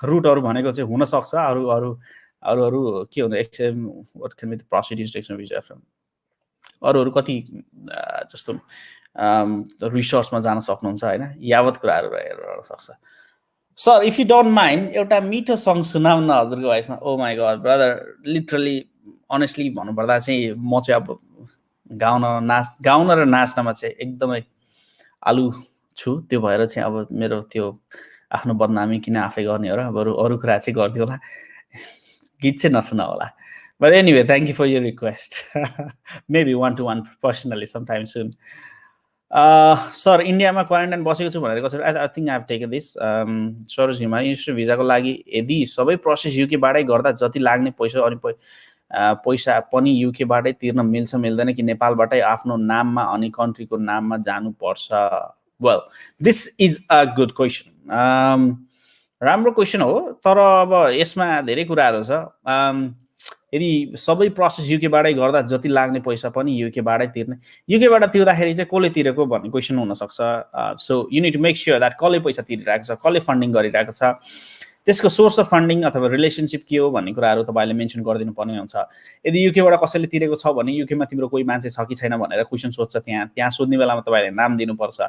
रुटहरू भनेको चाहिँ हुन सक्छ अरू के हुन्छ एक्सएम what can be the procedures to extend visa from अरू कति जस्तो रिसोर्समा जान सक्नुहुन्छ हैन यावत कुराहरू रहेर सक्छ sir if you don't mind एउटा मिठो सङ सुनाउन हजुरको भएसमा oh my God brother literally honestly भन्नुपर्दा चाहिँ म चाहिँ अब गाउन र नाच्नमा चाहिँ एकदमै आलु छु त्यो भएर चाहिँ अब मेरो त्यो आफ्नो बदनामी किन आफै गर्ने हो र अब अरू कुरा चाहिँ गर्दियो होला गीत चाहिँ नसुना होला but anyway thank you for your request maybe one to one personally sometime soon sir इन्डियामा क्वारेन्टाइन बसेको छु भनेर कसरी I think I have taken this Saroj हिमाली इन्स्टिट्युट भिजाको लागि यदि सबै प्रोसेस युकेबाटै गर्दा जति लाग्ने पैसा अनि पैसा पनि युकेबाटै तिर्न मिल्छ मिल्दैन कि नेपालबाटै आफ्नो नाममा अनि कन्ट्रीको नाममा जानुपर्छ well this is a good question राम्रो क्वेसन हो तर अब यसमा धेरै कुराहरू छ यदि सबै प्रोसेस युकेबाटै गर्दा जति लाग्ने पैसा पनि युकेबाटै तिर्ने युकेबाट तिर्दाखेरि चाहिँ कसले तिरेको भन्ने क्वेसन हुन सक्छ so you need to make sure that कसले पैसा तिरिरहेको छ कसले फन्डिङ गरिरहेको छ त्यसको सोर्स अफ फन्डिङ अथवा रिलेसनशिप के हो भन्ने कुराहरू तपाईले मेन्सन गरिदिनु पर्ने हुन्छ यदि युकेबाट कसैले तिरेको छ भने युकेमा तिम्रो कोही मान्छे छ कि छैन भनेर क्वेसन सोध्छ त्यहाँ सोध्ने बेलामा तपाईले नाम दिनुपर्छ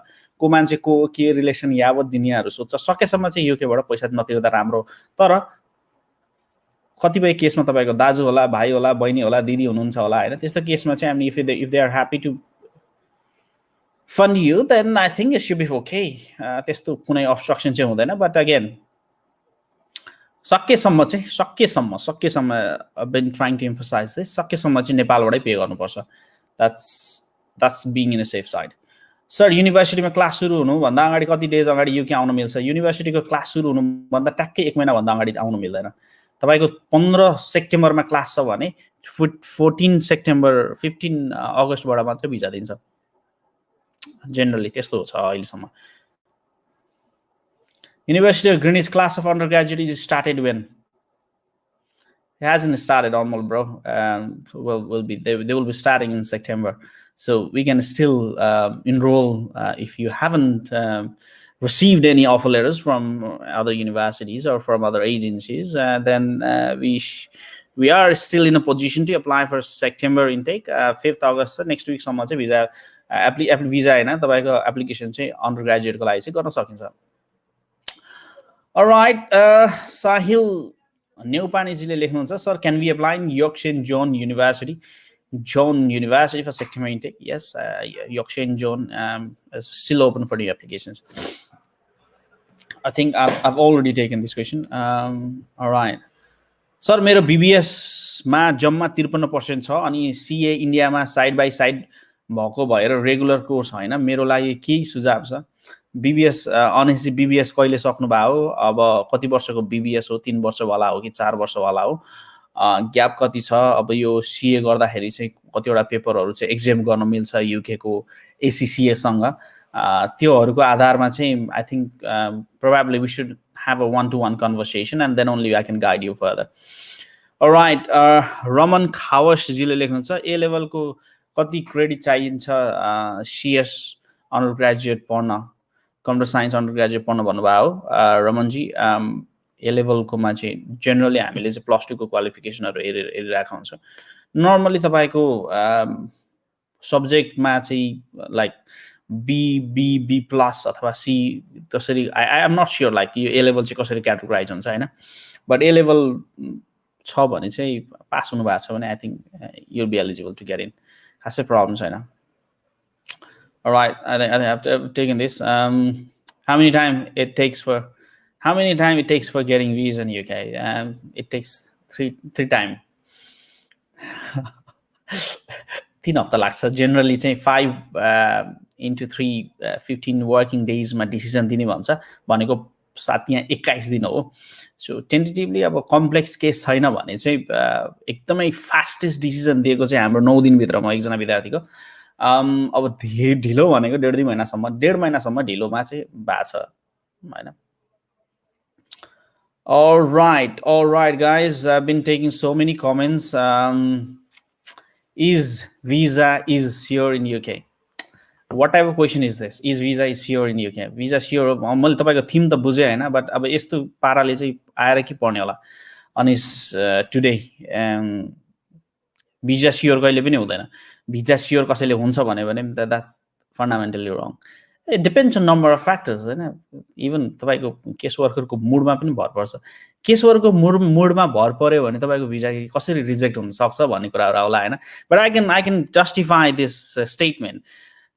को मान्छेको के रिलेसन यावत दिनियाहरू सोध्छ सकेसम्म चाहिँ युकेबाट पैसा नतिर्दा राम्रो तर कतिपय केसमा तपाईको दाजु होला भाइ होला बहिनी होला दिदी हुनुहुन्छ होला हैन त्यस्तो केसमा चाहिँ हामी if they are happy to fund you then I think it should be okay त्यस्तो कुनै अब्स्ट्रक्सन चाहिँ हुँदैन बट अगेन सकेसम्म I've been trying to emphasize this सकेसम्म चाहिँ नेपालबाटै पे गर्नुपर्छ that's being in a safe side sir युनिभर्सिटीमा class सुरु हुनु भन्दा अगाडि कति डेज अगाडि युके आउन मिल्छ युनिभर्सिटीको क्लास सुरु हुनु भन्दा ट्याक्कै 1 महिना भन्दा अगाडि आउन मिल्दैन तपाईको 15 सेप्टेम्बरमा क्लास छ भने 14 सेप्टेम्बर 15 अगस्तबाट मात्र भिजा दिन्छ जेनरली त्यस्तो छ अहिलेसम्म University of Greenwich class of undergraduate is started when? It hasn't started, Anmol, bro. They will be starting in September, so we can still enroll if you haven't received any offer letters from other universities or from other agencies. Then we are still in a position to apply for September intake. 5th August next week सम्म चाहिँ visa visa हैन तपाईको application चाहिँ undergraduate को लागि चाहिँ गर्न सकिन्छ. Alright, Sahil Neupaniजीले लेख्नुहुन्छ sir can we apply in York St John University for September intake? Yes, York St John is still open for new applications. I think I've already taken this question. Alright. Sir मेरो BBS मा जम्मा 53% छ अनि CA इन्डियामा side by side भएको भएर regular course हैन मेरो लागि के सुझाव छ BBS अनेस्टली BBS कहिले सक्नु भयो अब कति वर्षको BBS हो 3 वर्ष वाला हो कि 4 वर्ष वाला हो ग्याप कति छ अब यो CA गर्दाखेरि चाहिँ कतिवटा पेपरहरु चाहिँ एक्जाम गर्न मिल्छ UK को ACCA सँग त्योहरूको आधारमा चाहिँ I think probably we should have a one-to-one conversation and then only I can guide you further. All right, Raman Khawash जीले लेख्नुहुन्छ ए लेभलको कति क्रेडिट चाहिन्छ CS अन्डर ग्रेजुएट पढ्न कम्प्युटर साइन्स अन्डर ग्रेजुएट पढ्न भन्नुभयो हो रमन जी ए लेभलकोमा चाहिँ जेनरली हामीले चाहिँ +2 को क्वालिफिकेसनहरु हेरिरहेको हुन्छ नर्मली तपाईको सब्जेक्टमा चाहिँ लाइक B प्लस अथवा C त्यसरी I am not sure like यो ए लेभल चाहिँ कसरी क्याटेगोराइज हुन्छ हैन बट ए लेभल छ भने चाहिँ पास हुनु भएको छ भने I think you will be eligible to get in खासै प्रब्लम छैन alright I have taken this how many time it takes for getting visa in UK it takes three time 3 हप्ता लाग्छ जेनरली चाहिँ 5 into 3 15 working days मा decision दिने भन्छ भनेको साथ यहाँ 21 दिन हो सो टेन्टेटिभली अब कम्प्लेक्स केस छैन भने चाहिँ एकदमै फास्टेस्ट डिसिजन दिएको चाहिँ हाम्रो 9 दिन भित्रमा एकजना विद्यार्थीको अब ढिलो भनेको 1.5 महिनासम्म ढिलोमा चाहिँ भएको छ हैन all right guys I've been taking so many comments is visa is here in UK what type of question is this is visa is here in UK visa sure मैले तपाईको थीम त बुझे हैन बट अब यस्तो पाराले चाहिँ आएर के पर्ने होला अनि टुडे visa sure कहिले पनि हुँदैन visa sure कसैले हुन्छ भने that's fundamentally wrong it depends on number of factors हैन इभन तपाईको केस वर्करको मुडमा पनि भर पर्छ केस वर्करको मुडमा भर पर्यो भने तपाईको भिजा कसरी रिजेक्ट हुन सक्छ भन्ने कुराहरु आउला हैन but I can justify this statement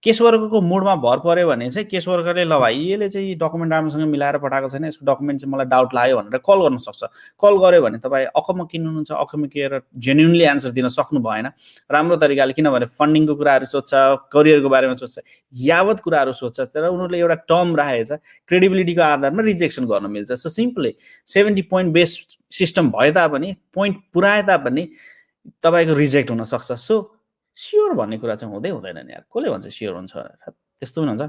case वर्करको मुडमा भर पर्यो भने चाहिँ केस वर्करले ल भाइ यसले चाहिँ डकुमेन्ट राम्रोसँग मिलाएर पठाएको छैन यसको डकुमेन्ट चाहिँ मलाई डाउट लाग्यो भनेर कल गर्न सक्छ कल गर्यो भने तपाई अकमकिन हुनुहुन्छ अकमकिएर जेन्युइनली आन्सर दिन सक्नु भएन राम्रो तरिकाले किनभने फन्डिङको कुराहरु सोच्छ करियरको बारेमा सोच्छ यावत कुराहरु सोच्छ तर उनीहरुले एउटा टर्म राखेछ क्रेडिबिलिटीको आधारमा रिजेक्सन गर्न मिल्छ so simply 70 point based system भए तापनि पोइन्ट पुराए तापनि तपाईको रिजेक्ट हुन सक्छ सो स्योर भन्ने कुरा चाहिँ हुँदैन नि यार कोले भन्छ स्योर हुन्छ त्यस्तो पनि हुन्छ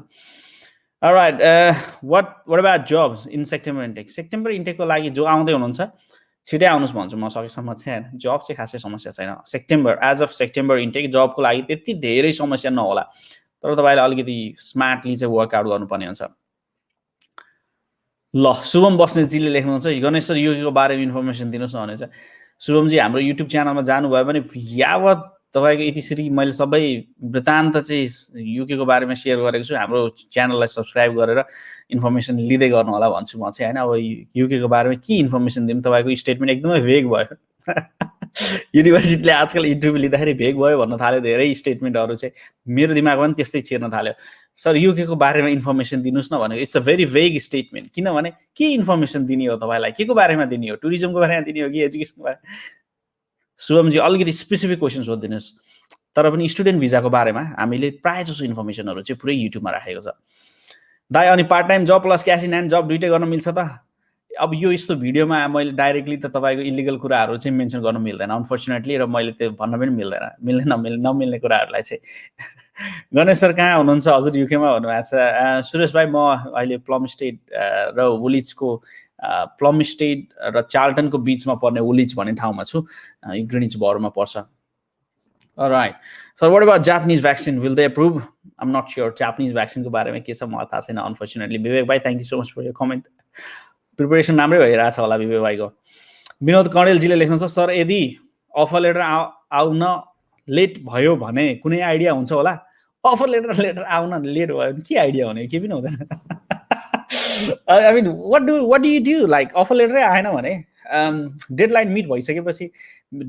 alright what about jobs in September इन्टेकको लागि जो आउँदै हुनुहुन्छ छिटै आउनुस् भन्छु म सकेसम्म चाहिँ हैन जब चाहिँ खासै समस्या छैन September as of September intake जबको लागि त्यति धेरै समस्या नहोला तर तपाईले अलिकति स्मार्टली चाहिँ वर्कआउट गर्नुपर्ने हुन्छ ल शुभम बस्नेतजीले लेख्नुहुन्छ गणेश सर योगीको बारेमा इन्फर्मेसन दिनुस् न भनेछ शुभम जी हाम्रो युट्युब च्यानलमा जानु भयो भने यावत तपाईको इतिश्री मैले सबै वृत्तान्त चाहिँ युके को बारेमा शेयर गरेको छु हाम्रो च्यानललाई सब्स्क्राइब गरेर इन्फर्मेसन लिदै गर्नु होला भन्छु म चाहिँ हैन अब युके को बारेमा के इन्फर्मेसन दिम तपाईको स्टेटमेन्ट एकदमै भेग भयो युनिभर्सिटीले आजकल इन्टरभ्यु लिँदाखेरि भेग भयो भन्न थाल्यो धेरै स्टेटमेन्टहरु चाहिँ मेरो दिमागमा पनि त्यस्तै छिर्न थाल्यो सर युके को बारेमा इन्फर्मेसन दिनुस् न भनेको it's a very vague statement किनभने के इन्फर्मेसन दिने हो तपाईलाई के को बारेमा दिने हो टुरिज्मको बारेमा दिने हो कि एजुकेसनको बारेमा शुभम जी अलिकति स्पेसिफिक क्वेशन्स सोधिदिनुस् तर पनि स्टुडेन्ट भिजाको बारेमा हामीले प्राय जसो इन्फर्मेसनहरु चाहिँ पुरै युट्युबमा राखेको छ दाइ अनि part time job plus cash in hand job दुईटै गर्न मिल्छ त अब यो यस्तो भिडियोमा मैले डाइरेक्टली त तपाईको इलिगल कुराहरु चाहिँ मेन्सन गर्न मिल्दैन अनफर्चुनेटली र मैले त्यो भन्न पनि मिल्दैन नमिल्ने कुराहरुलाई चाहिँ गणेश सर कहाँ हुनुहुन्छ हजुर युकेमा भन्नुभएको छ सुरेश भाइ म अहिले प्लम स्टेट र वुलिजको प्लम स्टेट र चार्ल्टनको बीचमा पर्ने वुलिज भन्ने ठाउँमा छु ग्रिनिच बरोमा पर्छ alright sir what about Japanese vaccine will they approve I am not sure Japanese भ्याक्सिनको बारेमा के छ मलाई थाहा छैन अनफर्चुनेटली विवेक भाइ thank you so much for your comment preparation राम्रै भइरहेछ होला विवेक भाइको विनोद कणेलजीले लेख्नुहुन्छ सर यदि अफर लेटर आउन लेट भयो भने कुनै आइडिया हुन्छ होला अफर लेटर आउन लेट भयो भने के आइडिया हुने के पनि हुँदैन I mean, what do you do? Like offer letter आएन भने डेडलाइन मिट भइसकेपछि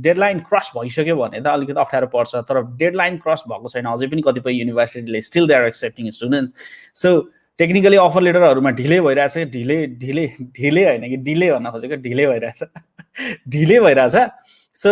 डेडलाइन क्रस भइसक्यो भने त अलिकति अप्ठ्यारो पर्छ तर डेडलाइन क्रस भएको छैन अझै पनि कतिपय युनिभर्सिटीले still they are accepting students so technically offer लेटरहरुमा ढिले भइराछ ढिले हैन कि डिले भन्न खोजेको ढिले भइराछ सो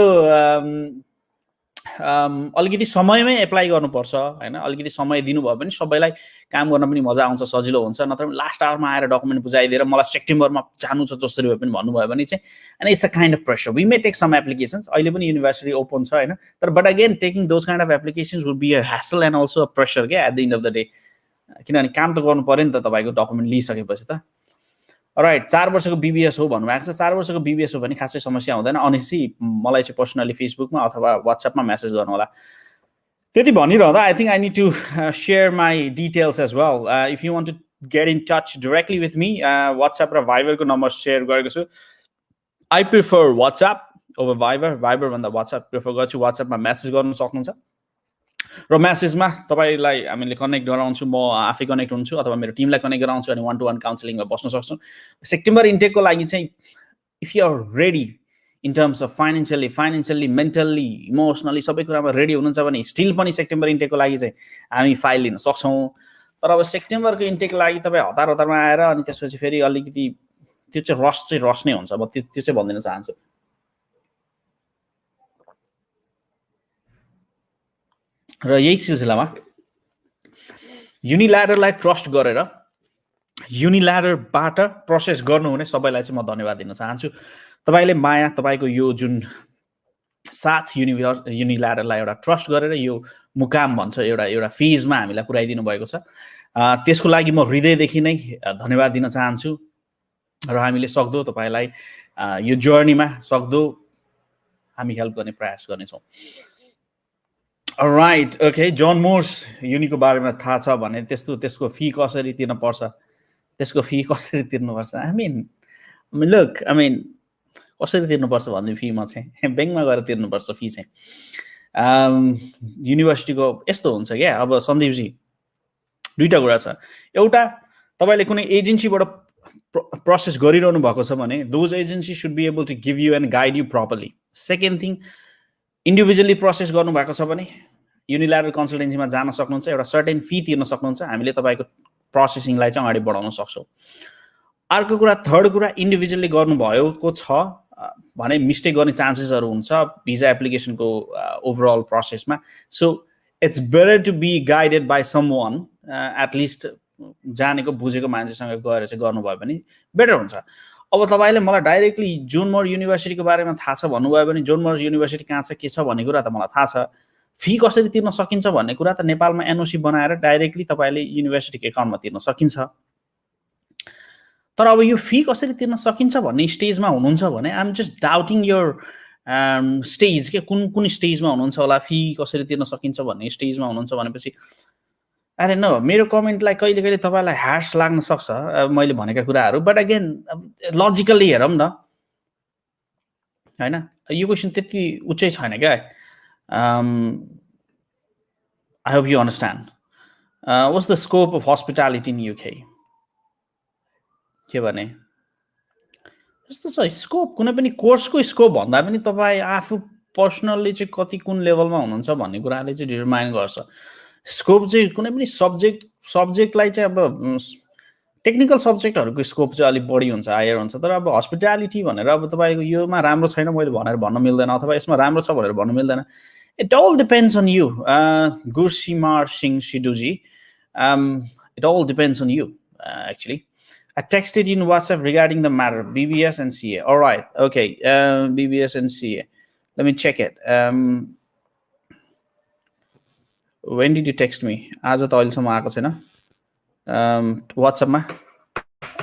अलिकति समयमै एप्लाई गर्नुपर्छ हैन अलिकति समय दिनु भयो भने सबैलाई काम गर्न पनि मजा आउँछ सजिलो हुन्छ नत्र लास्ट आवरमा आएर डकुमेन्ट बुझाइदिएर मलाई सेप्टेम्बरमा जानु छ जसरी भए पनि भन्नु भयो भने चाहिँ and it's a kind of pressure we may take some applications अहिले पनि युनिभर्सिटी ओपन छ हैन तर but again taking those kind of applications would be a hassle and also a pressure के at the end of the day किनभने काम त गर्नु पर्यो नि त तपाईँको डकुमेन्ट लिइसकेपछि त। राइट, 4 वर्षको BBS हो भन्नुभएको छ। 4 वर्षको BBS हो भने खासै समस्या हुँदैन। अनिसी मलाई चाहिँ पर्सनली फेसबुकमा अथवा वाट्सएपमा मेसेज गर्नु होला। त्यति भनिरहँदा I think I need to share my details as well. If you want to get in touch directly with me, WhatsApp र भाइबरको नम्बर सेयर गरेको छु। I prefer WhatsApp over Viber भन्दा वाट्सएप प्रिफर गर्छु। वाट्सएपमा मेसेज गर्न सक्नुहुन्छ र मेसेजमा तपाईँलाई हामीले कनेक्ट गराउँछु, म आफै कनेक्ट हुन्छु अथवा मेरो टिमलाई कनेक्ट गराउँछु अनि 1-to-1 काउन्सिलिङमा बस्न सक्छौँ। सेप्टेम्बर इन्टेकको लागि चाहिँ if you are ready in terms of financially mentally emotionally सबै कुरामा रेडी हुनुहुन्छ भने स्टिल पनि सेप्टेम्बर इन्टेकको लागि चाहिँ हामी फाइल लिन सक्छौँ। तर अब सेप्टेम्बरको इन्टेकको लागि तपाईँ हतारमा आएर अनि त्यसपछि फेरि अलिकति त्यो चाहिँ रस नै हुन्छ। म त्यो चाहिँ भनिदिन चाहन्छु। र यही सिलसिलामा युनिल्याडरलाई ट्रस्ट गरेर युनिल्याडरबाट प्रोसेस गर्नुहुने सबैलाई चाहिँ म धन्यवाद दिन चाहन्छु। तपाईँले माया, तपाईँको यो जुन साथ युनिल्याडरलाई एउटा ट्रस्ट गरेर यो मुकाम भन्छ एउटा फेजमा हामीलाई पुर्याइदिनु भएको छ, त्यसको लागि म हृदयदेखि नै धन्यवाद दिन चाहन्छु। र हामीले सक्दो तपाईँलाई यो जर्नीमा सक्दो हामी हेल्प गर्ने प्रयास गर्नेछौँ। Right, okay. जन मोर्स युनिको बारेमा थाहा छ भने त्यसको फी कसरी तिर्नुपर्छ, त्यसको फी कसरी तिर्नुपर्छ, आई मिन कसरी तिर्नुपर्छ भन्ने फीमा चाहिँ ब्याङ्कमा गएर तिर्नुपर्छ फी चाहिँ। युनिभर्सिटीको यस्तो हुन्छ क्या, अब सन्दीपजी दुईवटा कुरा छ। एउटा, तपाईँले कुनै एजेन्सीबाट प्रोसेस गरिरहनु भएको छ भने those agency should be able to give you and guide you properly. Second thing, individually process गर्नुभएको छ भने युनिल्याडर कन्सल्टेन्सीमा जान सक्नुहुन्छ, एउटा सर्टेन फी तिर्न सक्नुहुन्छ, हामीले तपाईँको प्रोसेसिङलाई चाहिँ अगाडि बढाउन सक्छौँ। अर्को कुरा, थर्ड कुरा, इन्डिभिजुअली गर्नुभएको छ भने मिस्टेक गर्ने चान्सेसहरू हुन्छ भिजा एप्लिकेसनको ओभरअल प्रोसेसमा। So it's better to be guided by someone, at least जानेको बुझेको मान्छेसँग गएर चाहिँ गर्नुभयो भने बेटर हुन्छ। अब तपाईँले मलाई डाइरेक्टली जोन मोर युनिभर्सिटीको बारेमा थाहा छ भन्नुभयो भने जोन मोर युनिभर्सिटी कहाँ छ के छ भन्ने कुरा त मलाई थाहा छ। फी कसरी तिर्न सकिन्छ भन्ने कुरा त नेपालमा एनओसी बनाएर डाइरेक्टली तपाईँले युनिभर्सिटीको एकाउन्टमा तिर्न सकिन्छ। तर अब यो फी कसरी तिर्न सकिन्छ भन्ने स्टेजमा हुनुहुन्छ भने I'm just doubting your stage के कुन स्टेजमा हुनुहुन्छ होला, फी कसरी तिर्न सकिन्छ भन्ने स्टेजमा हुनुहुन्छ भनेपछि अरे न मेरो कमेन्टलाई कहिले कहिले तपाईँलाई ह्यार्स लाग्न सक्छ मैले भनेका कुराहरू, बट अगेन लजिकल्ली हेरौँ न होइन, यो क्वेसन त्यति उच्चै छैन क्या। I hope you understand what's the scope of hospitality in UK. के भने जस्तो छ स्कोप, कुनै पनि कोर्सको स्कोप भन्दा पनि तपाईँ आफू पर्सनल्ली चाहिँ कति कुन लेभलमा हुनुहुन्छ भन्ने कुराले चाहिँ डिटरमाइन गर्छ। स्कोप चाहिँ कुनै पनि सब्जेक्टलाई चाहिँ अब टेक्निकल सब्जेक्टहरूको स्कोप चाहिँ अलिक बढी हुन्छ, हायर हुन्छ। तर अब हस्पिटालिटी भनेर अब तपाईँको योमा राम्रो छैन मैले भनेर भन्न मिल्दैन, अथवा यसमा राम्रो छ भनेर भन्न मिल्दैन। It all depends on you Gursimar Singh सिडुजी, it all depends on you actually. I texted you in WhatsApp regarding the matter, BBS and CA. All right, okay, BBS and CA. Let me check it. When did you text me? आज त अहिलेसम्म आएको छैन WhatsApp-मा।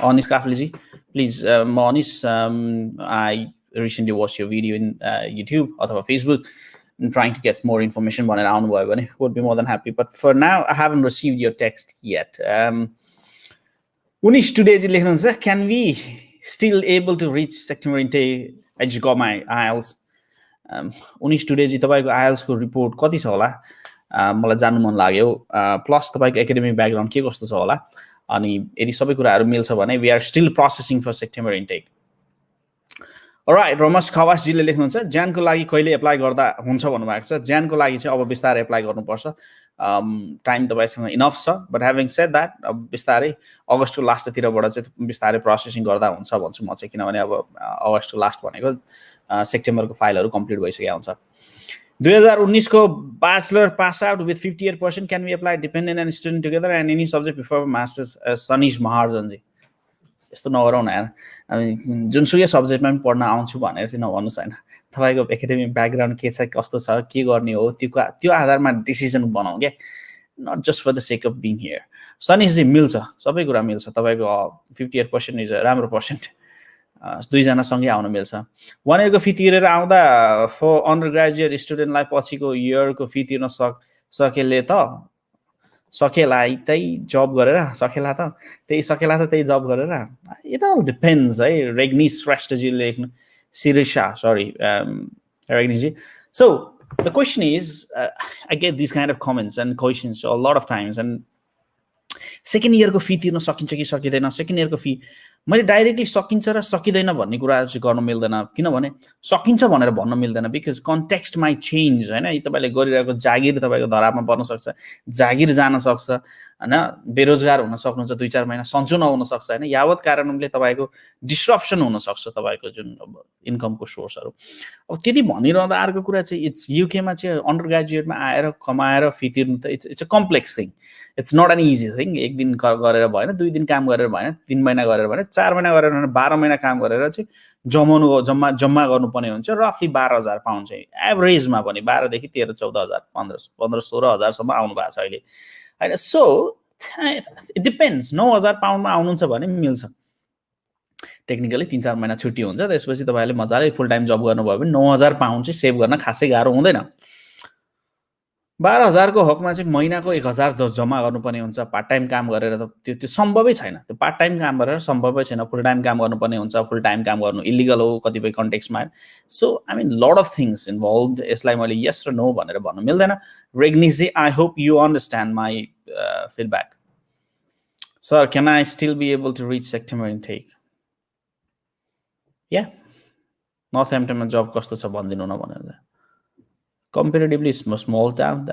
Anis काफ्लेजी, please म Anis, I recently watched your video in YouTube अथवा Facebook. I'm trying to get more information भनेर आउनुभयो भने would be more than happy. But for now, I haven't received your text yet. Unish today लेख्नुहुन्छ, can we still able to reach September intake? I just got my IELTS. Unish today जी तपाईको IELTS को report कति छ होला मलाई जान्नु मन लाग्यो, प्लस तपाईको एकाडेमिक ब्याकग्राउन्ड के कस्तो छ होला, अनि यदि सबै कुराहरू मिल्छ भने we are still processing for September intake. Alright, Ramesh खवासजीले लेख्नुहुन्छ ज्यानको लागि कहिले एप्लाई गर्दा हुन्छ भन्नुभएको छ। ज्यानको लागि चाहिँ अब बिस्तारै एप्लाई गर्नुपर्छ, टाइम तपाईसँग इनफ छ। बट ह्याभिङ सेड द्याट अब बिस्तारै अगस्तको लास्टतिरबाट चाहिँ बिस्तारै प्रोसेसिङ गर्दा हुन्छ भन्छु म चाहिँ, किनभने अब अगस्तको लास्ट भनेको सेप्टेम्बरको फाइलहरू कम्प्लिट भइसकेको हुन्छ। 2019 को bachelor pass out with 58%, can we apply dependent and student together and any subject before masters? Sanij महार्जनजी यस्तो नगरौँ न यार, हामी जुनसुकै सब्जेक्टमा पनि पढ्न आउँछु भनेर चाहिँ नभन्नुहोस् होइन। तपाईँको एकाडेमिक ब्याकग्राउन्ड के छ, कस्तो छ, के गर्ने हो, त्यो आधारमा डिसिजन बनाऊ क्या। Not just for the sake of being here. सनीजी मिल्छ, सबै कुरा मिल्छ। तपाईँको 58% राम्रो पर्सेन्ट, दुईजना सँगै आउन मिल्छ। 1 इयरको फी तिरेर आउँदा फर अन्डर ग्रेजुएट स्टुडेन्टलाई पछिको इयरको फी तिर्न सकेले त सकेला त्यही जब गरेर, सकेला त त्यही जब गरेर। इट अल डिपेन्ड्स है। रेग्नी श्रेष्ठजी लेख्नु, शिरीषा सरी रेग्नीजी। So the question is, I get these kind of comments and questions a lot of times, and second इयरको फी तिर्न सकिन्छ कि सकिँदैन, सेकेन्ड इयरको फी मैले डाइरेक्टली सकिन्छ र सकिँदैन भन्ने कुरा चाहिँ गर्न मिल्दैन। किनभने सकिन्छ भनेर भन्न मिल्दैन, बिकज कन्टेक्स्ट माइट चेन्ज होइन। यी तपाईँले गरिरहेको जागिर तपाईँको धरापमा पर्न सक्छ, जागिर जान सक्छ होइन, बेरोजगार हुन सक्नुहुन्छ 2-4 महिना, सन्चो नहुन सक्छ होइन। यावत कारणले तपाईँको डिस्ट्रप्सन हुनसक्छ तपाईँको जुन अब इन्कमको सोर्सहरू। अब त्यति भनिरहँदा अर्को कुरा चाहिँ इट्स युकेमा चाहिँ अन्डर ग्रेजुएटमा आएर कमाएर फी तिर्नु त it's a complex thing. It's not an easy thing. एक दिन गरेर भएन, 2 दिन काम गरेर भएन, 3 महिना गरेर भएन, 4 महिना गरेर भएन, 12 महिना काम गरेर चाहिँ जम्मा गर्नुपर्ने हुन्छ। रफली 12,000 पाउन्ड चाहिँ एभरेजमा पनि 12 देखि 13, 14,000, 15, 16,000सम्म आउनु भएको छ अहिले होइन। So it depends. 9,000 पाउन्डमा आउनुहुन्छ भने मिल्छ। टेक्निकली 3-4 महिना छुट्टी हुन्छ, त्यसपछि तपाईँले मजाले फुल टाइम जब गर्नुभयो भने 9,000 पाउन्ड चाहिँ सेभ गर्न खासै गाह्रो हुँदैन। 12,000 को हकमा चाहिँ महिनाको 1,000 जम्मा गर्नुपर्ने हुन्छ पार्ट टाइम काम गरेर। त त्यो सम्भवै छैन। त्यो पार्ट टाइम काम गरेर सम्भवै छैन। फुल टाइम काम गर्नुपर्ने हुन्छ। फुल टाइम काम गर्नु इलिगल हो कतिपय कन्टेक्स्टमा। So I mean lot of things involve. यसलाई मैले यस र नो भनेर भन्न मिल्दैन। रेग्निजी, I hope you understand my feedback. Sir, can I still be able to reach September intake? Yeah, north हेम्पटनमा जब कस्तो छ भनिदिनु न भनेर। Comparatively small town,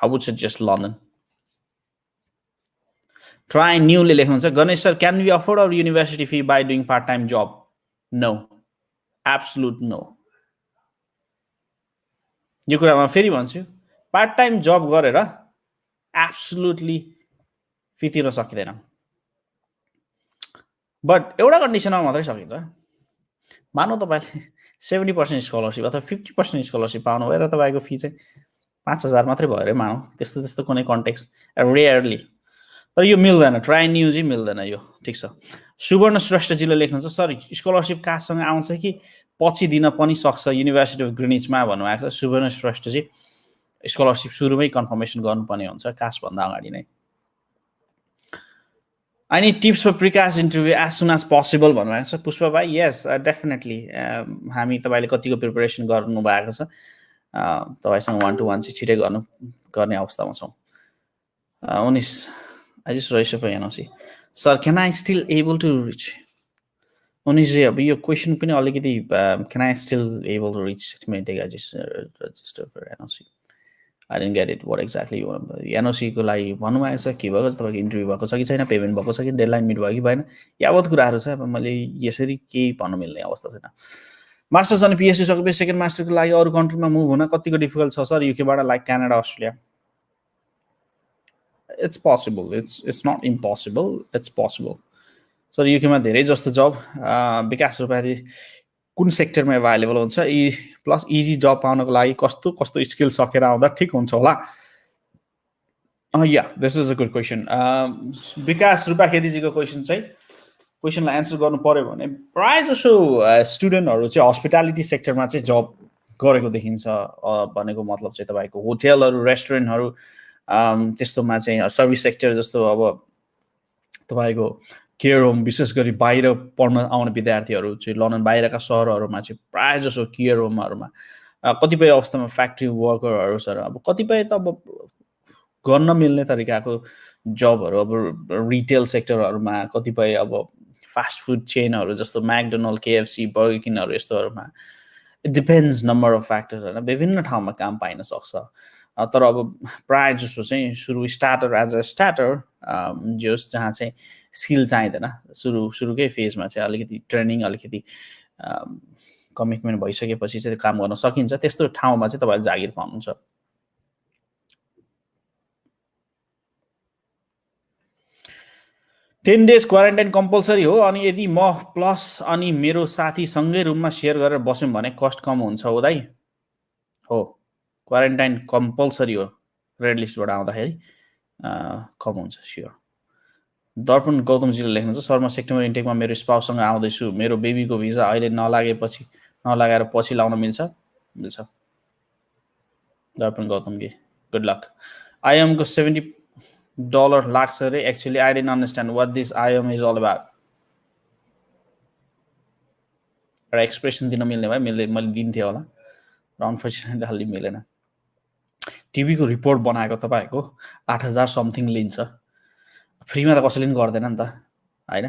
I would suggest London. Try newly लेख्नुहुन्छ। Ganesh sir, can we afford our university fee by doing part-time job? No, absolute no. यो कुरामा फेरि भन्छु, पार्ट टाइम जब गरेर एब्सोल्युटली फी तिर्न सकिँदैन। बट एउटा कन्डिसनमा मात्रै सकिन्छ। मानौ तपाईँले 70% स्कलरसिप अथवा 50% स्कलरसिप पाउनु भएर तपाईँको फी चाहिँ 5,000 मात्रै भयो अरे मानौ। त्यस्तो कुनै कन्टेक्स्ट रेयरली। तर यो मिल्दैन। ट्राई न्युज मिल्दैन यो। ठिक छ। सुवर्ण श्रेष्ठजीले लेख्नुहुन्छ, सर स्कलरसिप कास्टसँग आउँछ कि पछि दिन पनि सक्छ युनिभर्सिटी अफ ग्रिनिचमा भन्नुभएको छ। सुवर्ण श्रेष्ठजी, स्कलरसिप सुरुमै कन्फर्मेसन गर्नुपर्ने हुन्छ कास्टभन्दा अगाडि नै। I need tips for precast interview as soon as possible भन्नुभएको छ पुष्पा भाइ। यस, डेफिनेटली। हामी तपाईँले कतिको प्रिपरेसन गर्नु भएको छ, तपाईँसँग 1-to-1 चाहिँ छिटै गर्ने अवस्थामा छौँ। 19 I just raised for NOC. Sir, can I still able to reach? 19 अब यो क्वेसन पनि अलिकति can I still able to reach? I just register for NOC. I didn't get it. What exactly you want? NOC को लागि भन्नुभएको छ के भएको छ, तपाईँको इन्टरभ्यू भएको छ कि छैन, पेमेन्ट भएको छ कि, डेडलाइन मिट भयो कि भएन, यावत कुराहरू छ। अब मैले यसरी केही भन्नु मिल्ने अवस्था छैन। मास्टर्स अनि पिएचडी सकेपछि सेकेन्ड मास्टरको लागि अरू कन्ट्रीमा मुभ हुन कतिको डिफिकल्ट छ सर युकेबाट, like Canada, Australia? It's possible. It's not impossible, it's possible. Sir युकेमा धेरै जस्तो जब विकास रूपाधि कुन सेक्टरमा एभाइलेबल हुन्छ, प्लस इजी जब पाउनको लागि कस्तो स्किल सकेर आउँदा ठिक हुन्छ होला? Yeah, this is a good question. Bikash रूपाखेतीजीको क्वेसनलाई एन्सर गर्नु पर्यो भने प्राय जसो स्टुडेन्टहरू चाहिँ हस्पिटालिटी सेक्टरमा चाहिँ जब गरेको देखिन्छ। भनेको मतलब चाहिँ तपाईँको होटेलहरू, रेस्टुरेन्टहरू, त्यस्तोमा चाहिँ सर्भिस सेक्टर जस्तो अब तपाईँको केयर होम, विशेष गरी बाहिर पढ्न आउने विद्यार्थीहरू चाहिँ लन्डन बाहिरका सहरहरूमा चाहिँ प्रायः जसो केयर होमहरूमा, कतिपय अवस्थामा फ्याक्ट्री वर्करहरू सर, अब कतिपय त अब गर्न मिल्ने तरिकाको जबहरू अब रिटेल सेक्टरहरूमा, कतिपय अब फास्ट फुड चेनहरू जस्तो म्याकडोनल्ड, केएफसी, बर्गर किङहरू यस्तोहरूमा। It depends number of factors होइन, विभिन्न ठाउँमा काम पाइन सक्छ। तर अब प्रायः जसो चाहिँ सुरु स्टार्टर एज अ स्टार्टर जहाँ चाहिँ स्किल चाहिँदैन, सुरुकै फेजमा चाहिँ अलिकति ट्रेनिङ, अलिकति कमिटमेन्ट भइसकेपछि चाहिँ काम गर्न सकिन्छ। त्यस्तो ठाउँमा चाहिँ तपाईँले जागिर पाउनुहुन्छ। टेन डेज क्वारेन्टाइन कम्पलसरी हो, अनि यदि म प्लस अनि मेरो साथी सँगै रुममा सेयर गरेर बस्यौँ भने कस्ट कम हुन्छ हो दाइ? हो, क्वारेन्टाइन कम्पलसरी हो रेड लिस्टबाट आउँदाखेरि कम हुन्छ स्योर। दर्पण गौतमजीले लेख्नुहुन्छ सर म सेप्टेम्बर इन्टेकमा मेरो स्पाउससँग आउँदैछु, मेरो बेबीको भिजा अहिले नलागाएर पछि लाउन मिल्छ? मिल्छ। दर्पण गौतमजी गुड लक। आइएमको $70 लाग्छ अरे actually I didn't understand what this IM is all about. एउटा एक्सप्रेसन दिन मिल्ने भए मैले दिन्थेँ होला र अनफर्चुनेटली अलि मिलेन। टिभीको रिपोर्ट बनाएको तपाईँको 8,000 समथिङ लिन्छ, फ्रीमा त कसैले पनि गर्दैन नि त होइन।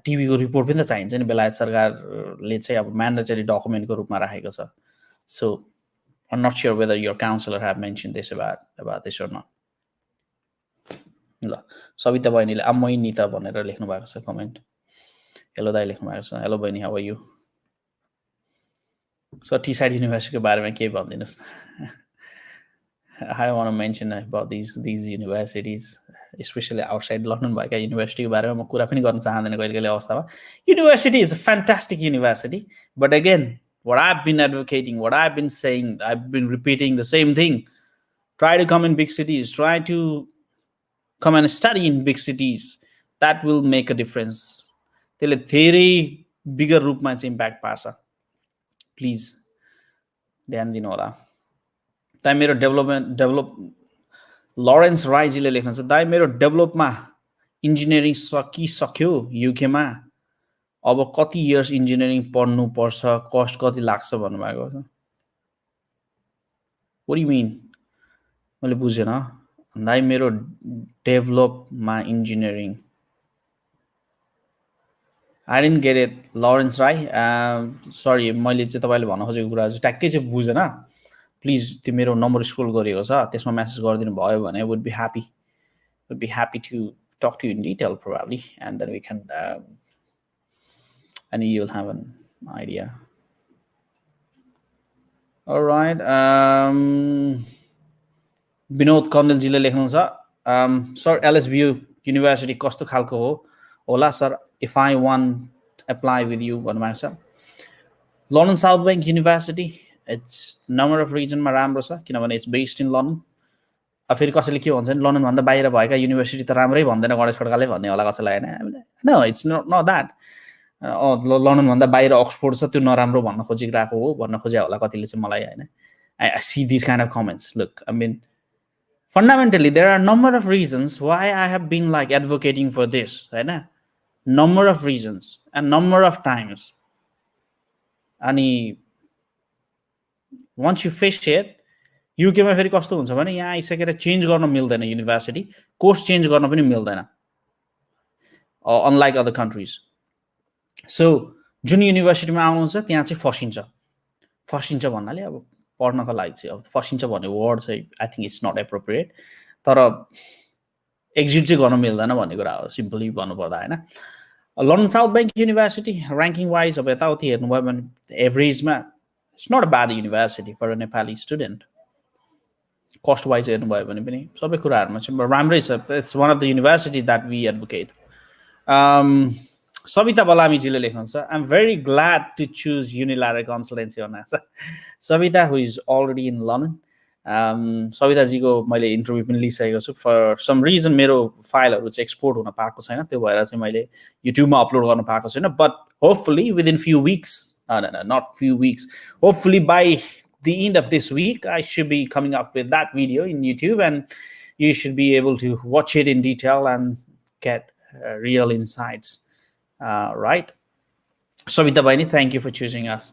टिभीको रिपोर्ट पनि त चाहिन्छ नि, बेलायत सरकारले चाहिँ अब म्यान्डेटरी डकुमेन्टको रूपमा राखेको छ। So I'm not sure whether your counselor have mentioned this about this or not. ल सविता बहिनीले आम्मै निता भनेर लेख्नु भएको छ कमेन्ट। हेलो दाइ लेख्नु भएको छ। हेलो बहिनी, how are you? Sir Teesside युनिभर्सिटीको बारेमा केही भनिदिनुहोस् न। I don't want to mention about these universities, especially outside London भएका युनिभर्सिटीको बारेमा म कुरा पनि गर्न चाहँदैन कहिले अवस्थामा। University is a fantastic university, but again, what I've been advocating, what I've been saying, I've been repeating the same thing. Try to come in big cities. Try to come and study in big cities. That will make a difference. त्यसले धेरै bigger रूपमा चाहिँ impact पार्छ। Please ध्यान दिनु होला। दाइ मेरो डेभलप लरेन्स राईजीले लेख्नुहुन्छ दाइ मेरो डेभलपमा इन्जिनियरिङ सकिसक्यो युकेमा, अब कति इयर्स इन्जिनियरिङ पढ्नु पर्छ, कस्ट कति लाग्छ भन्नुभएको छ। What do you mean? मैले बुझेन। दाइ मेरो डेभलपमा engineering, I didn't get it Lawrence Rai, sorry मैले चाहिँ तपाईँले भन्न खोजेको कुरा चाहिँ ट्याक्कै चाहिँ बुझेन। प्लिज त्यो मेरो नम्बर स्क्रोल गरेको छ त्यसमा मेसेज गरिदिनु भयो भने would be happy to talk to you in detail probably, and then we can and you'll have an idea. All right. Vinod कन्देलजीले लेख्नुहुन्छ सर एलएसबीयू युनिभर्सिटी कस्तो खालको होला sir if I want apply with you भन्नुभएको छ। London South Bank University it's number of रिजनमा राम्रो छ किनभने इट्स बेस्ड इन लन्डन। अब फेरि कसैले के भन्छ नि लन्डनभन्दा बाहिर भएका युनिभर्सिटी त राम्रै भन्दैन, गणेश खड्काले भन्ने होला कसैलाई होइन। No it's not that. लन्डनभन्दा बाहिर अक्सफोर्ड छ त्यो नराम्रो भन्न खोजिरहेको हो भन्न खोजे होला कतिले चाहिँ मलाई होइन। I see this kind of comments. Look I mean fundamentally there are number of reasons why I have been like advocating for this होइन, number of reasons and number of times. अनि once you face it, युकेमा फेरि कस्तो हुन्छ भने यहाँ आइसकेर change गर्न मिल्दैन, युनिभर्सिटी कोर्स चेन्ज गर्न पनि मिल्दैन अनलाइक अदर कन्ट्रिज। सो जुन युनिभर्सिटीमा आउनुहुन्छ त्यहाँ चाहिँ फसिन्छ भन्नाले अब पढ्नको लागि चाहिँ अब फसिन्छ भन्ने वर्ड चाहिँ I think it's not appropriate, तर एक्जिट चाहिँ गर्न मिल्दैन भन्ने कुरा हो सिम्पली भन्नुपर्दा होइन। London South Bank University ranking wise अब यताउति हेर्नुभयो भने एभरेजमा it's not a bad university for a Nepali student. Cost wise हेर्नुभयो भने पनि सबै कुराहरूमा चाहिँ राम्रै छ। It's one of the university that we advocate. Sabita बलामीजीले लेख्नुहुन्छ I am very glad to choose unilateral consultancy भन्नुहुन्छ। Savita who is already in London. सविताजीको मैले इन्टरभ्यू पनि लिइसकेको छु। फर सम रिजन मेरो फाइलहरू चाहिँ एक्सपोर्ट हुन पाएको छैन, त्यो भएर चाहिँ मैले युट्युबमा अपलोड गर्न पाएको छैन। But hopefully within few weeks, not few weeks, hopefully by the end of this week I should be coming up with that video in YouTube and you should be able to watch it in detail and get real insights. Right? Savita Baini, thank you for choosing us.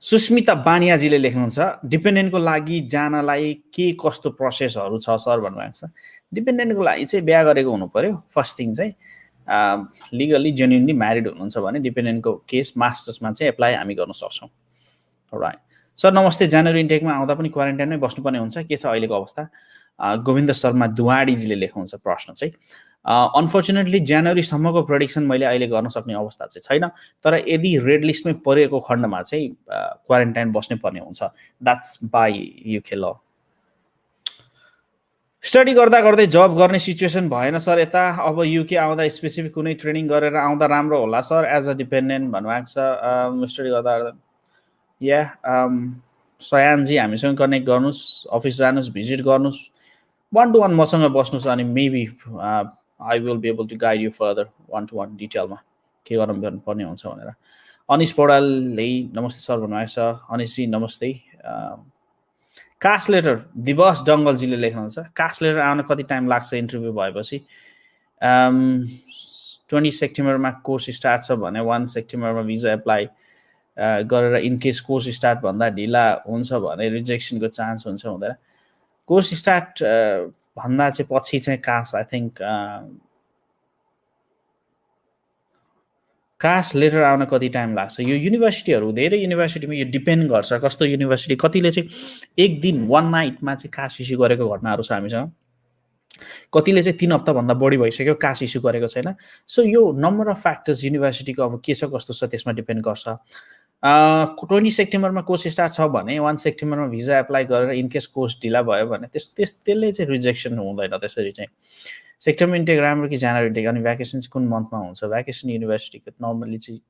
Susmita बानियाजीले लेख्नुहुन्छ डिपेन्डेन्टको लागि जानलाई के कस्तो प्रोसेसहरू छ sir भन्नुभएको छ। डिपेन्डेन्टको लागि चाहिँ बिहा गरेको हुनु पर्यो फर्स्ट थिङ चाहिँ, लिगली जेन्युनली म्यारिड हुनुहुन्छ भने डिपेन्डेन्टको केस मास्टर्समा चाहिँ एप्लाई हामी गर्न सक्छौँ। राइट सर नमस्ते, जनवरी इन्टेकमा आउँदा पनि क्वारेन्टाइनमै बस्नुपर्ने हुन्छ, के छ अहिलेको अवस्था? गोविन्द शर्मा दुवाडीजीले लेख्नुहुन्छ प्रश्न चाहिँ। अनफर्चुनेटली जनवरीसम्मको प्रेडिक्सन मैले अहिले गर्न सक्ने अवस्था चाहिँ छैन, तर यदि रेड लिस्टमै परेको खण्डमा चाहिँ क्वारेन्टाइन बस्नै पर्ने हुन्छ। द्याट्स बाई युके ल। स्टडी गर्दै जब गर्ने सिचुएसन भएन सर यता, अब युके आउँदा स्पेसिफिक कुनै ट्रेनिङ गरेर आउँदा राम्रो होला सर एज अ डिपेन्डेन्ट भन्नुभएको छ। स्टडी गर्दा या सयानजी हामीसँग कनेक्ट गर्नुहोस्, अफिस जानुहोस्, भिजिट गर्नुहोस्, 1-to-1 मसँग बस्नुहोस्, अनि maybe I will be able to guide you further 1-to-1 डिटेलमा के गर्नुपर्ने हुन्छ भनेर। अनिश पौडेलले नमस्ते सर भन्नुभएको छ। अनिशजी नमस्ते। कास्ट लेटर दिवस डङ्गलजीले लेख्नुहुन्छ, कास्ट लेटर आउन कति टाइम लाग्छ इन्टरभ्यू भएपछि? 20 सेप्टेम्बरमा कोर्स स्टार्ट छ भने 1 सेप्टेम्बरमा भिजा एप्लाई गरेर इनकेस कोर्स स्टार्ट भन्दा ढिला हुन्छ भने रिजेक्सनको चान्स हुन्छ हुँदैन? कोर्स स्टार्ट भन्दा चाहिँ पछि चाहिँ cast I think cast later आउन कति टाइम लाग्छ? यो युनिभर्सिटीहरू धेरै युनिभर्सिटीमा यो डिपेन्ड गर्छ कस्तो युनिभर्सिटी। कतिले चाहिँ एक दिन 1 नाइटमा चाहिँ कास्ट इस्यु गरेको घटनाहरू छ हामीसँग, कतिले चाहिँ 3 हप्ताभन्दा बढी भइसक्यो कास्ट इस्यु गरेको छैन। सो यो नम्बर अफ फ्याक्टर्स युनिभर्सिटीको अब के छ कस्तो छ त्यसमा डिपेन्ड गर्छ। 20 सेप्टेम्बरमा कोर्स स्टार्ट छ भने 1 सेप्टेम्बरमा भिजा एप्लाई गरेर इनकेस कोर्स ढिला भयो भने त्यसले चाहिँ रिजेक्सन हुँदैन। त्यसरी चाहिँ सेप्टेम्बर इन्टेक राम्रो कि जनवरी इन्टेक? अनि भ्याकेसन चाहिँ कुन मन्थमा हुन्छ? भ्याकेसन युनिभर्सिटीको नर्मली चाहिँ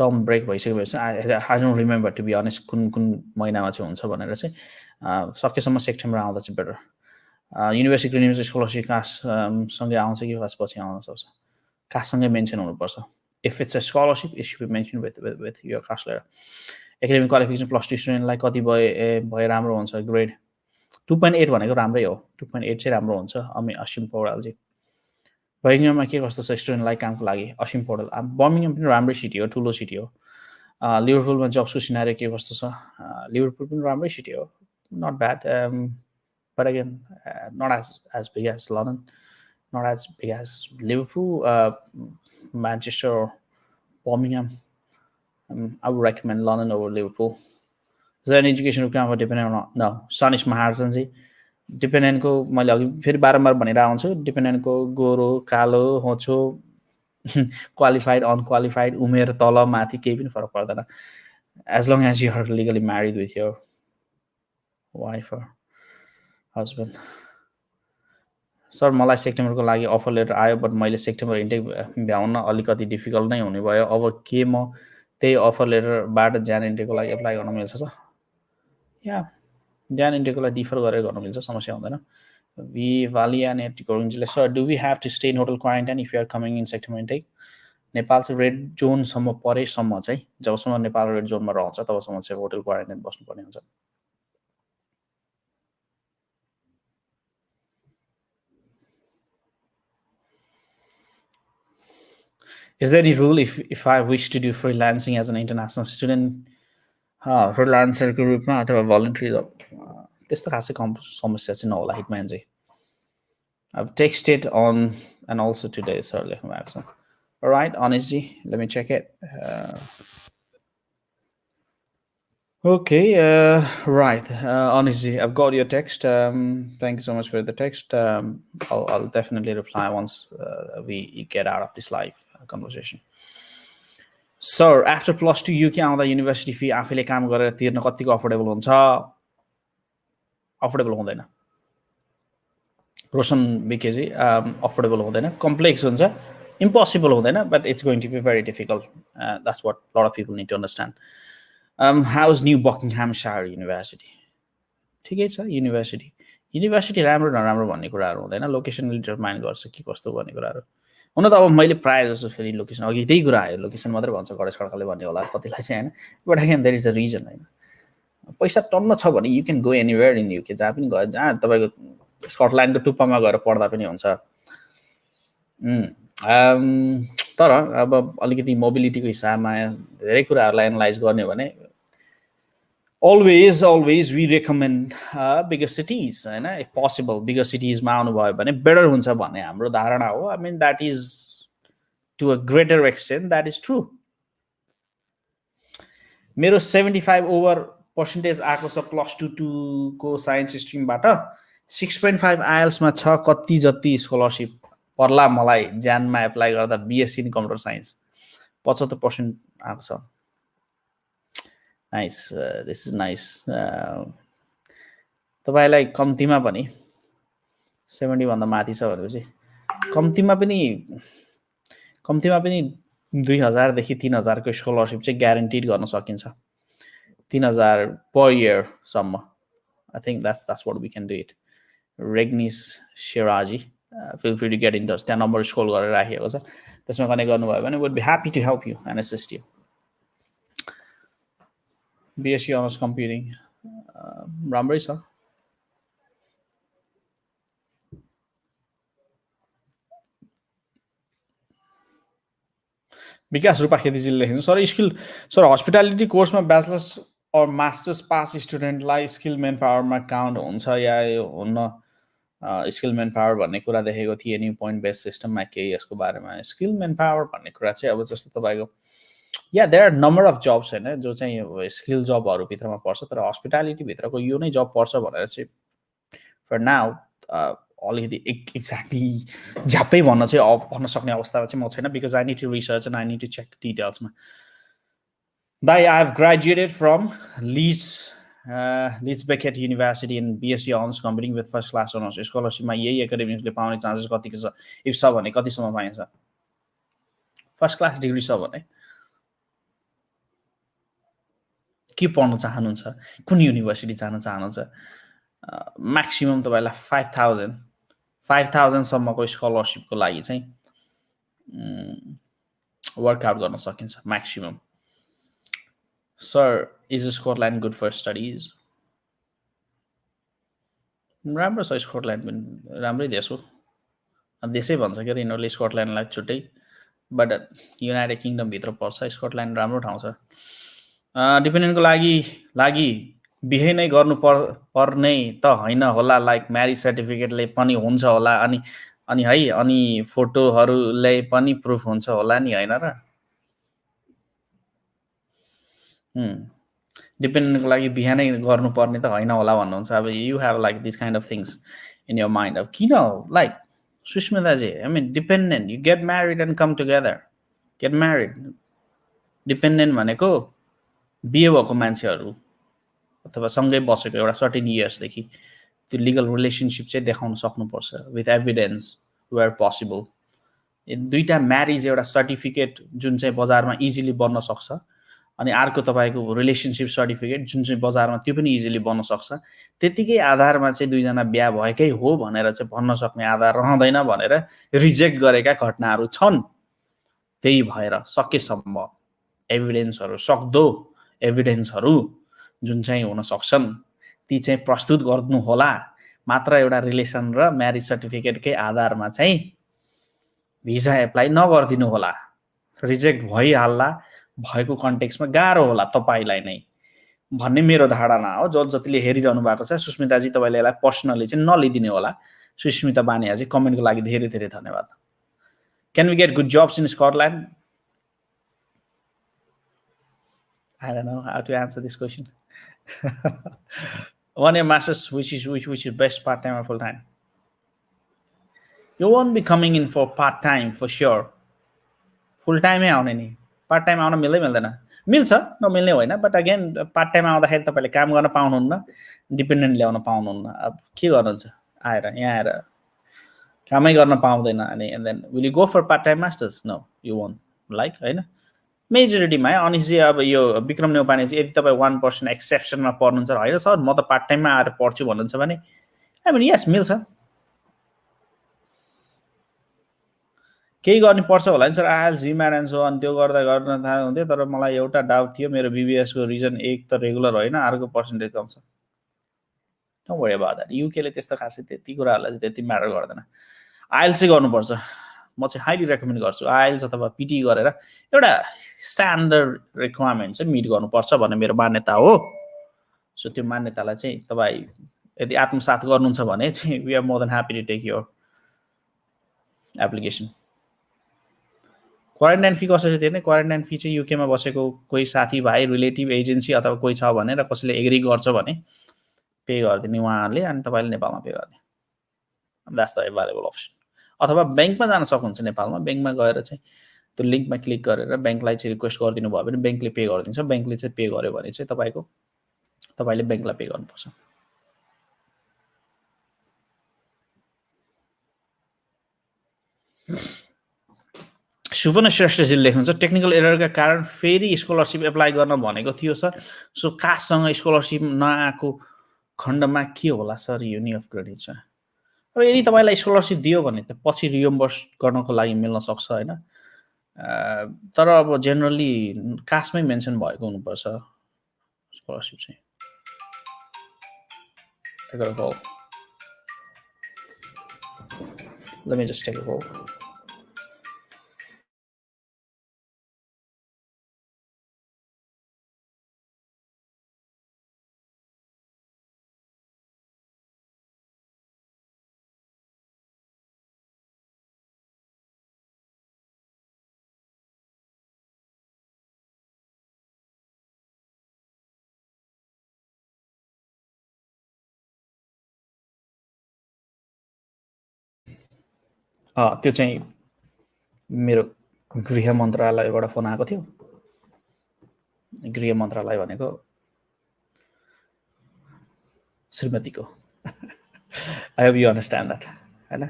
टर्म ब्रेक भइसकेपछि I don't remember to be honest कुन महिनामा चाहिँ हुन्छ भनेर चाहिँ सकेसम्म सेप्टेम्बर आउँदा चाहिँ बेटर। युनिभर्सिटी स्कलरसिप कास्टसँगै आउँछ कि पछि आउन सक्छ? कास्टसँगै मेन्सन हुनुपर्छ। If it's a scholarship it should be mention with your कास्ट लेटर। एकाडेमिक क्वालिफिकेसन +2 स्टुडेन्टलाई कति भए राम्रो हुन्छ? ग्रेड 2.8 भनेको राम्रै हो, 2.8 चाहिँ राम्रो हुन्छ। असिम पौडेलजी बर्मिङहाममा के कस्तो छ स्टुडेन्टलाई कामको लागि? असिम पौडेल बर्मिङहाम पनि राम्रै सिटी हो, ठुलो सिटी हो। लिभरपुलमा जब्सको सिनारियो के कस्तो छ? लिभरपुल पनि राम्रै सिटी हो, not bad, but again not as big as London, not as big as Liverpool, Manchester or Birmingham. I would recommend London over Liverpool. Is there any education requirement for dependent or not? No. Sanish Maharjan ji, dependent को मैले अघि फेरि बारम्बार भनिरहेको हुन्छु, dependent को गोरो कालो होचो क्वालिफाइड अनक्वालिफाइड उमेर तल माथि केही पनि फरक पर्दैन, as long as you are legally married with your wife or husband. Sir मलाई सेप्टेम्बरको लागि अफर लेटर आयो बट मैले सेप्टेम्बर इन्टेक भ्याउन अलिकति डिफिकल्ट नै हुने भयो। अब के म त्यही अफर लेटरबाट जान इन्टेकको लागि एप्लाई गर्न मिल्छ सर? या जान इन्टेकको लागि डिफर गरेर गर्न मिल्छ, समस्या हुँदैन। वी वालिया नेट गोरुङजीले sir do we have to stay in hotel quarantine if you are coming in September intake? Nepal चाहिँ रेड जोनसम्म परेसम्म चाहिँ जबसम्म नेपाल रेड जोनमा रहन्छ तबसम्म चाहिँ होटल क्वारेन्टाइन बस्नुपर्ने हुन्छ। Is there any rule if I wish to do freelancing as an international student? Freelancer को रूपमा अथवा भलन्टरी त्यस्तो खासै समस्या चाहिँ नहोला हिटम्यान चाहिँ। I've texted on and also today sir लेख्नु भएको छ। Alright, Anishji, let me check it. Okay, right, Anishji, I've got your text. Thank you so much for the text. I'll definitely reply once we get out of this live conversation. Sir, after +2 UK आउँदा university fee आफैले काम गरेर तिर्न कतिको affordable हुन्छ? Affordable हुँदैन Roshan बिकेजी, affordable हुँदैन, complex हुन्छ, इम्पोसिबल हुँदैन, but it's going to be very difficult. That's what a lot of people need to understand. How's New Buckinghamshire University? ठिकै छ युनिभर्सिटी राम्रो नराम्रो भन्ने कुराहरू हुँदैन, लोकेसनले डिटरमाइन गर्छ के कस्तो भन्ने कुराहरू। हुन त अब मैले प्रायः जस्तो फेरि लोकेसन अघि त्यही कुरा आयो, लोकेसन मात्रै भन्छ गणेश खड्काले भन्ने होला कतिलाई चाहिँ होइन, but again there is a reason होइन। पैसा टन्न छ भने you can go anywhere in UK, जहाँ पनि गयो, जहाँ तपाईँको स्कटल्यान्डको टुप्पामा गएर पढ्दा पनि हुन्छ। तर अब अलिकति मोबिलिटीको हिसाबमा धेरै कुराहरूलाई एनालाइज गर्ने भने always we recommend bigger cities, हैन, if possible bigger cities मा आउनु भयो भने बेटर हुन्छ भन्ने हाम्रो धारणा हो। I mean that is to a greater extent that is true. मेरो 75% आएको छ +2 को साइन्स स्ट्रिमबाट, 6.5 IELTS मा छ, कति जति स्कलरशिप पर्ला मलाई ज्यानमा एप्लाई गर्दा बीएससी इन कम्प्युटर साइन्स 75% आएको छ। Nice, this is nice. तपाईलाई कम्तीमा पनि 70 भन्दा माथि छ भनेपछि कम्तीमा पनि 2000 देखि 3000 को स्कलरशिप चाहिँ ग्यारेन्टीड गर्न सकिन्छ। 3,000 per year सम्म. I think that's what we can do it. Regnis Shiraji, feel free to get in touch. त्यहाँ नम्बर स्क्रोल गरेर राखिएको छ, त्यसमा कनेक्ट गर्नुभयो भने would be happy to help you and assist you. BSc Honors Computing राम्रै छ. विकास रूपा खेतीजीले लेख्नु सर स्किल सर हस्पिटालिटी कोर्समा ब्याचलर्स और मास्टर्स पास स्टुडेन्टलाई स्किल मेन पावरमा काउन्ट हुन्छ या हुन्न. स्किल मेन पावर भन्ने कुरा देखेको थिएँ न्यू पोइन्ट बेस्ड सिस्टममा केही यसको बारेमा. स्किल मेन पावर भन्ने कुरा चाहिँ अब जस्तो तपाईँको yeah there are number of jobs होइन जो चाहिँ स्किल जबहरूभित्रमा पर्छ, तर हस्पिटालिटीभित्रको यो नै जब पर्छ भनेर चाहिँ फर नाउ अलिकति एक्ज्याक्टली झ्याप्पै भन्न चाहिँ भन्न सक्ने अवस्थामा चाहिँ म छैन, because I need to research and I need to check डिटेल्समा. दाइ I have graduated from Leeds Beckett University in BSc Honors Computing with first class honours. स्कलरसिपमा यही एकाडेमिक्सले पाउने चान्सेस कतिको छ? इफ छ भने कतिसम्म पाइन्छ? फर्स्ट क्लास डिग्री छ भने के पढ्न चाहनुहुन्छ, कुन युनिभर्सिटी जान चाहनुहुन्छ? म्याक्सिमम तपाईँलाई 5,000 सम्मको स्कलरसिपको लागि चाहिँ वर्कआउट गर्न सकिन्छ maximum. Sir is Scotland good for studies? राम्रो छ स्कटल्यान्ड पनि, राम्रै देश हो. देशै भन्छ के अरे यिनीहरूले स्कटल्यान्डलाई छुट्टै, बट युनाइटेड किङडमभित्र पर्छ. स्कटल्यान्ड राम्रो ठाउँ छ. डिपेन्डेन्टको लागि बिहे नै गर्नु पर्ने त होइन होला, लाइक म्यारिज सर्टिफिकेटले पनि हुन्छ होला, अनि फोटोहरूले पनि प्रुफ हुन्छ होला नि, होइन र? डिपेन्डेन्टको लागि बिहे नै गर्नुपर्ने त होइन होला भन्नुहुन्छ. अब you have like this kind of things in your mind. अब किन लाइक सुस्मिताजी, I mean dependent, you get married and come together, get married. Dependent भनेको बिहे भएको मान्छेहरू अथवा सँगै बसेको एउटा सर्टेन इयर्सदेखि त्यो लिगल रिलेसनसिप चाहिँ देखाउन सक्नुपर्छ विथ एभिडेन्स वेयर पोसिबल. दुईवटा म्यारिज एउटा सर्टिफिकेट जुन चाहिँ बजारमा इजिली बन्न सक्छ, अनि अर्को तपाईँको रिलेसनसिप सर्टिफिकेट जुन चाहिँ बजारमा त्यो पनि इजिली बन्न सक्छ. त्यतिकै आधारमा चाहिँ दुईजना बिहा भएकै हो भनेर चाहिँ भन्न सक्ने आधार रहँदैन भनेर रिजेक्ट गरेका घटनाहरू छन्. त्यही भएर सकेसम्म एभिडेन्सहरू, सक्दो एभिडेन्सहरू जुन चाहिँ हुन सक्छन् ती चाहिँ प्रस्तुत गर्नु होला. मात्र एउटा रिलेसन र म्यारिज सर्टिफिकेटकै आधारमा चाहिँ भिजा एप्लाई नगरिदिनु होला. रिजेक्ट भइहाल्ला, भएको कन्टेक्स्टमा गाह्रो होला तपाईँलाई नै भन्ने मेरो धारणा हो. जतिले हेरिरहनु भएको छ सुस्मिताजी, तपाईँले यसलाई पर्सनली चाहिँ नलिदिने होला. सुस्मिता बानियाजी, कमेन्टको लागि धेरै धेरै धन्यवाद. Can we get good jobs in Scotland? I don't know how to answer this question. 1 year masters, which is best part-time or full-time? You won't be coming in for part-time for sure. Full-time आउने नि, part-time आउन मिल्दैन. मिल्छ, नमिल्ने होइन, but again part time आउँदाखेरि तपाईँले काम गर्न पाउनुहुन्न, डिपेन्डेन्ट ल्याउन पाउनुहुन्न. अब के गर्नुहुन्छ यहाँ आएर कामै गर्न पाउँदैन अनि and then will you go for part time masters? No, you won't. Like होइन मेजोरिटीमा अनि चाहिँ अब यो विक्रम नेउपाने चाहिँ यदि तपाईँ 1% एक्सेप्सनमा पर्नुहुन्छ होइन सर म त पार्ट टाइममा आएर पढ्छु भन्नुहुन्छ भने आई मिन यस मिल्छ. केही गर्नुपर्छ होला नि सर, आइएल्स रिम्याट एन्ड सो अनि त्यो गर्न थाल्नु हुन्थ्यो. तर मलाई एउटा डाउट थियो, मेरो BBSको रिजन एक त रेगुलर होइन, अर्को पर्सेन्टेज कम छ. Don't worry about that. युकेले त्यस्तो खासै त्यति कुराहरूलाई चाहिँ त्यति म्याटर गर्दैन. आइएल्स चाहिँ गर्नुपर्छ, म चाहिँ हाइली रेकमेन्ड गर्छु. आइएल्स अथवा पिटी गरेर एउटा स्ट्यान्डर्ड रिक्वायरमेन्ट चाहिँ मिट गर्नुपर्छ भन्ने मेरो मान्यता हो. सो त्यो मान्यतालाई चाहिँ तपाईँ यदि आत्मसात गर्नुहुन्छ भने चाहिँ we are more than happy to take your application. Quarantine fee कसरी तिर्ने? क्वारेन्टाइन फी चाहिँ युकेमा बसेको कोही साथीभाइ, रिलेटिभ, एजेन्सी अथवा कोही छ भने र कसैले एग्री गर्छ भने पे गरिदिने उहाँहरूले, अनि तपाईँले नेपालमा पे गर्ने. That's the available option. अथवा ब्याङ्कमा जान सक्नुहुन्छ. नेपालमा ब्याङ्कमा गएर चाहिँ त्यो लिङ्कमा क्लिक गरेर ब्याङ्कलाई चाहिँ रिक्वेस्ट गरिदिनु भयो भने ब्याङ्कले पे गरिदिन्छ. ब्याङ्कले चाहिँ पे गर्यो भने चाहिँ तपाईँले ब्याङ्कलाई पे गर्नुपर्छ. सुवर्ण श्रेष्ठजीले लेख्नुहुन्छ टेक्निकल एररका कारण फेरि स्कलरसिप एप्लाई गर्न भनेको थियो सर, सो कास्टसँग स्कलरसिप नआएको खण्डमा के होला सर युनि अफ क्रेडिट छ। अब यदि तपाईँलाई स्कलरसिप दियो भने त पछि रियम्बर्स गर्नको लागि मिल्न सक्छ होइन, तर अब जेनरली कास्टमै मेन्सन भएको हुनुपर्छ स्कलरसिप चाहिँ। Take a call. Let me just take a call. त्यो चाहिँ मेरो गृह मन्त्रालयबाट फोन आएको थियो। गृह मन्त्रालय भनेको श्रीमतीको। I hope you understand that हैन।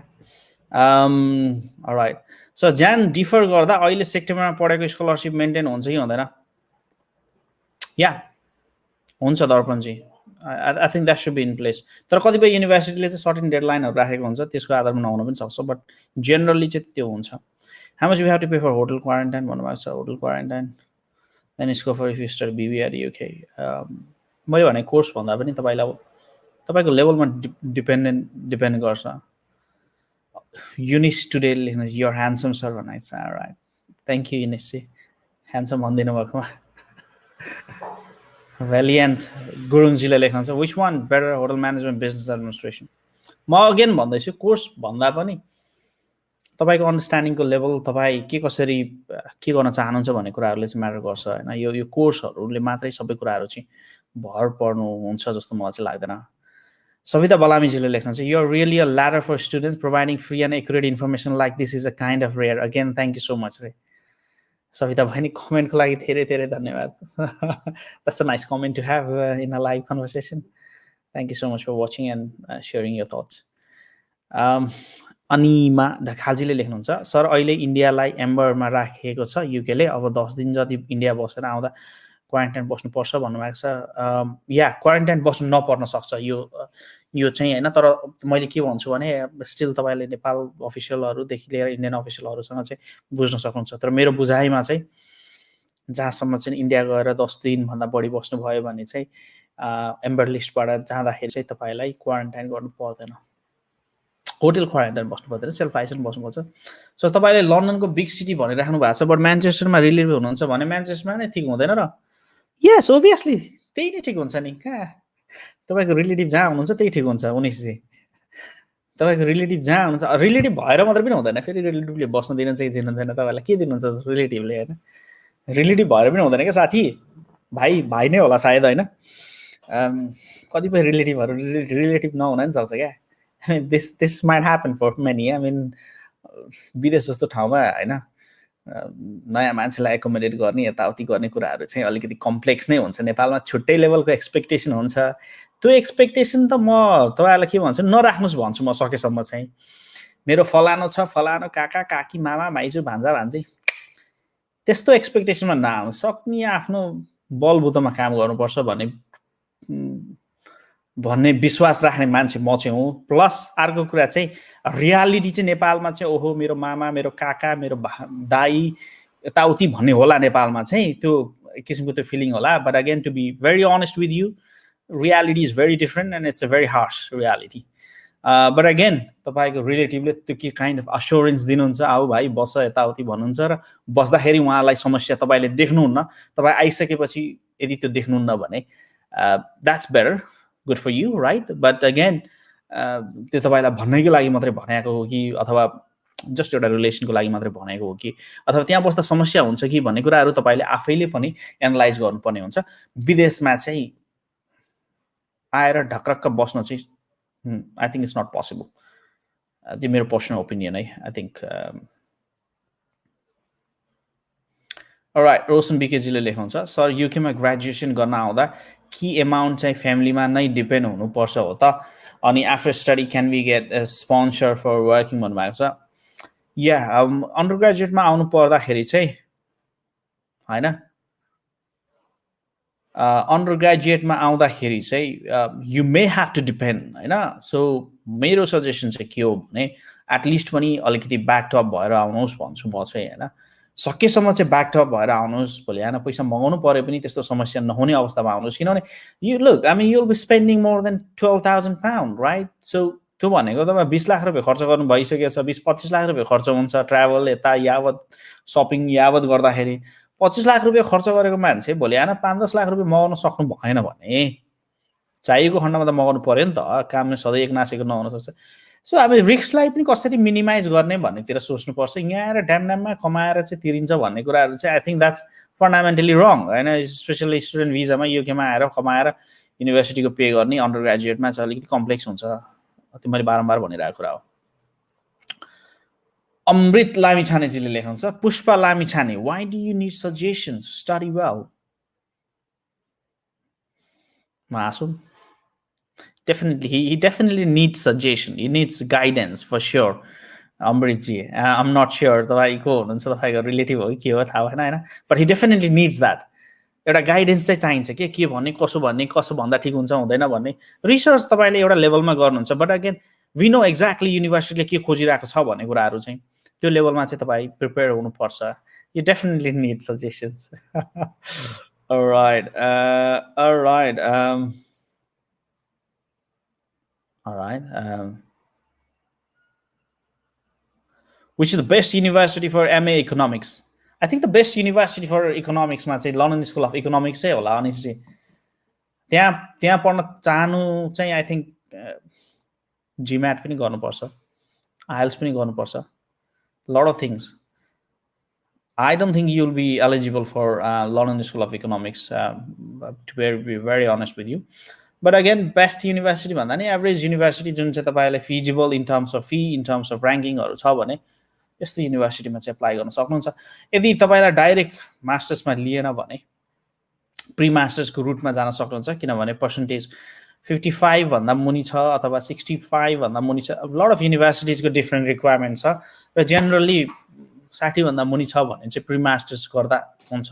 अलराइट, सो ज्यान डिफर गर्दा अहिले सेप्टेम्बरमा पढेको स्कलरसिप मेन्टेन हुन्छ कि हुँदैन? या हुन्छ दर्पणजी, I think that should be in place. तर कतिपय युनिभर्सिटीले चाहिँ सर्टेन डेडलाइनहरू राखेको हुन्छ, त्यसको आधारमा नहुन पनि सक्छ, बट जेनरली चाहिँ त्यो हुन्छ। How much you have to pay for hotel quarantine भन्नुभएको छ। Hotel quarantine then scope for if you study BBR UK. मैले भने कोर्स भन्दा पनि तपाईँलाई तपाईँको लेभलमा डिपेन्ड गर्छ। युनिस टुडे लेख्नु युआर ह्यान्डसम सर भन्नु छ। राइट, थ्याङ्क यू युनिसजी, ह्यान्डसम भनिदिनु भएकोमा। भ्यालियन्ट गुरुङजीले लेख्नुहुन्छ which one better hotel management business administration. म अगेन भन्दैछु कोर्स भन्दा पनि तपाईँको अन्डरस्ट्यान्डिङको लेभल, तपाईँ के कसरी के गर्न चाहनुहुन्छ भन्ने कुराहरूले चाहिँ म्याटर गर्छ होइन। यो कोर्सहरूले मात्रै सबै कुराहरू चाहिँ भर पर्नुहुन्छ जस्तो मलाई चाहिँ लाग्दैन। सविता बलामीजीले लेख्नुहुन्छ you are really a ladder for students providing free and accurate information like this is a kind of rare. Again thank you so much रे सविता बहिनी, कमेन्टको लागि धेरै धेरै धन्यवाद। That's a nice comment to have in a live conversation. Thank you so much for watching and sharing your thoughts. Anima ढकालजीले लेख्नुहुन्छ sir अहिले इन्डियालाई एम्बरमा राखिएको छ युकेले, अब 10 दिन जति इन्डिया बसेर आउँदा क्वारेन्टाइन बस्नुपर्छ भन्नुभएको छ। या क्वारेन्टाइन बस्नु नपर्न सक्छ यो चाहिँ होइन, तर मैले के भन्छु भने स्टिल तपाईँले नेपाल अफिसियलहरूदेखि लिएर इन्डियन अफिसियलहरूसँग चाहिँ बुझ्न सक्नुहुन्छ। तर मेरो बुझाइमा चाहिँ जहाँसम्म चाहिँ इन्डिया गएर 10 दिनभन्दा बढी बस्नुभयो भने चाहिँ एम्बर लिस्टबाट जाँदाखेरि चाहिँ तपाईँलाई क्वारेन्टाइन गर्नु पर्दैन, होटल क्वारेन्टाइन बस्नु पर्दैन, सेल्फ आइसोलेसन बस्नुपर्छ। सो तपाईँले लन्डनको बिग सिटी भनिराख्नु भएको छ, बट म्यान्चेस्टरमा रिलिभ हुनुहुन्छ भने म्यान्चेस्टरमा नै ठिक हुँदैन र? यस ओभियसली त्यही नै ठिक हुन्छ नि। कहाँ तपाईँको रिलेटिभ जहाँ हुनुहुन्छ त्यही ठिक हुन्छ। 19 तपाईँको रिलेटिभ जहाँ हुनुहुन्छ, रिलेटिभ भएर मात्रै पनि हुँदैन, फेरि रिलेटिभले बस्न दिनु चाहिँ दिनुहुँदैन, तपाईँलाई के दिनुहुन्छ रिलेटिभले होइन। रिलेटिभ भएर पनि हुँदैन क्या साथी, भाइ नै होला सायद होइन। कतिपय रिलेटिभहरू रिलेटिभ नहुन पनि सक्छ क्या। I mean, this might happen for many. I mean, विदेश जस्तो ठाउँमा होइन नयाँ मान्छेलाई एकोमोडेट गर्ने यताउति गर्ने कुराहरू चाहिँ अलिकति कम्प्लेक्स नै हुन्छ। नेपालमा छुट्टै लेभलको एक्सपेक्टेसन हुन्छ। त्यो एक्सपेक्टेसन त म तपाईँलाई के भन्छु, नराख्नुहोस् भन्छु म सकेसम्म चाहिँ। मेरो फलानो छ, फलानो काका काकी मामा भाइजू भान्जा भान्जी, त्यस्तो एक्सपेक्टेसनमा नआउनु। सक्ने आफ्नो बलबुतामा काम गर्नुपर्छ भन्ने विश्वास राख्ने मान्छे म चाहिँ हुँ। प्लस अर्को कुरा चाहिँ रियालिटी चाहिँ नेपालमा चाहिँ ओहो मेरो मामा मेरो काका मेरो दाई यताउति भन्ने होला नेपालमा चाहिँ, त्यो किसिमको त्यो फिलिङ होला। But again to be very honest with you, reality is very different and it's a very harsh reality. But again तपाईँको रिलेटिभले त्यो के काइन्ड अफ अस्योरेन्स दिनुहुन्छ, आऊ भाइ बस यताउति भन्नुहुन्छ र बस्दाखेरि उहाँलाई समस्या तपाईँले देख्नुहुन्न, तपाईँ आइसकेपछि यदि त्यो देख्नुहुन्न भने that's better, good for you right. But again त्यो तपाईँलाई भन्नैको लागि मात्रै भनेको हो कि अथवा जस्ट एउटा रिलेसनको लागि मात्रै भनेको हो कि अथवा त्यहाँ बस्दा समस्या हुन्छ कि भन्ने कुराहरू तपाईँले आफैले पनि एनालाइज गर्नुपर्ने हुन्छ। विदेशमा चाहिँ आएर ढक्रक्क बस्न चाहिँ I think it's not possible. त्यो मेरो पर्सनल ओपिनियन है। I think right. रोशन बिकेजीले लेख्नुहुन्छ सर युकेमा ग्रेजुएसन गर्न आउँदा कि एमाउन्ट चाहिँ फ्यामिलीमा नै डिपेन्ड हुनुपर्छ हो त, अनि after study can we get sponsor for working भन्नुभएको छ। या अन्डर ग्रेजुएटमा आउनु पर्दाखेरि चाहिँ होइन अन्डर ग्रेजुएटमा आउँदाखेरि चाहिँ you may have to depend होइन सो मेरो सजेसन चाहिँ के हो भने एटलिस्ट पनि अलिकति ब्याकटप भएर आउनुहोस् भन्छु म चाहिँ होइन सकेसम्म चाहिँ ब्याकटप भएर आउनुहोस् भोलि आएर पैसा मगाउनु पऱ्यो पनि त्यस्तो समस्या नहुने अवस्थामा आउनुहोस् किनभने you look you'll be spending more than 12,000 pound right so त्यो भनेको तपाईँ 20 लाख रुपियाँ खर्च गर्नु भइसकेको छ 20-25 लाख रुपियाँ खर्च हुन्छ ट्राभल यता यावत सपिङ यावत गर्दाखेरि 25 लाख रुपियाँ खर्च गरेको मान्छे भोलि आएर 5-10 लाख रुपियाँ मगाउन सक्नु भएन भने चाहिएको खण्डमा त मगाउनु पर्यो नि त कामले सधैँ एक नासेको नहुन सक्छ सो अब रिस्कलाई पनि कसरी मिनिमाइज गर्ने भन्नेतिर सोच्नुपर्छ यहाँ आएर ड्याममा कमाएर चाहिँ तिरिन्छ भन्ने कुराहरू चाहिँ आई थिङ्क द्याट्स फन्डामेन्टली रङ होइन स्पेसली स्टुडेन्ट भिजामा युकेमा आएर कमाएर युनिभर्सिटीको पे गर्ने अन्डर ग्रेजुएटमा चाहिँ अलिकति कम्प्लेक्स हुन्छ त्यो मैले बारम्बार भनिरहेको कुरा हो अमृत लामिछानेजीले लेख्नुहुन्छ Pushpa Lamichhane why do you need suggestions study well Maasum. Definitely, he definitely needs suggestion. He needs guidance for sure. Amritji, I'm not sure तपाईँको हुनुहुन्छ तपाईँको रिलेटिभ हो के हो थाहा भएन होइन but he definitely needs that एउटा गाइडेन्स चाहिँ चाहिन्छ के भन्ने कसो भन्दा ठिक हुन्छ हुँदैन भन्ने रिसर्च तपाईँले एउटा लेभलमा गर्नुहुन्छ but again we know exactly युनिभर्सिटीले के खोजिरहेको छ भन्ने कुराहरू चाहिँ त्यो लेभलमा चाहिँ तपाईँ प्रिपेयर हुनुपर्छ you definitely need suggestions All right. Which is the best university for MA Economics? I think the best university for economics मा चाहिँ लन्डन स्कुल अफ इकोनोमिक्स चाहिँ होला अनि चाहिँ त्यहाँ पढ्न चाहनु चाहिँ आई थिङ्क जिम्याट पनि गर्नुपर्छ आइएल्स पनि गर्नुपर्छ lot of things I don't think you'll be eligible for London School of Economics, to be very honest with you. But again, best university भन्दा नि average university जुन चाहिँ तपाईलाई feasible in terms of fee, in terms of ranking हरू छ भने यस्तो युनिभर्सिटीमा चाहिँ अप्लाई गर्न सक्नुहुन्छ यदि तपाईलाई डाइरेक्ट मास्टर्समा लिएन भने प्री मास्टर्सको रुटमा जान सक्नुहुन्छ किनभने पर्सेन्टेज 55 भन्दा मुनि छ अथवा 65 भन्दा मुनि छ लट अफ युनिभर्सिटिजको डिफरेन्ट रिक्वायरमेन्ट छ र जेनरली 60 भन्दा मुनि छ भने चाहिँ प्री मास्टर्स गर्दा हुन्छ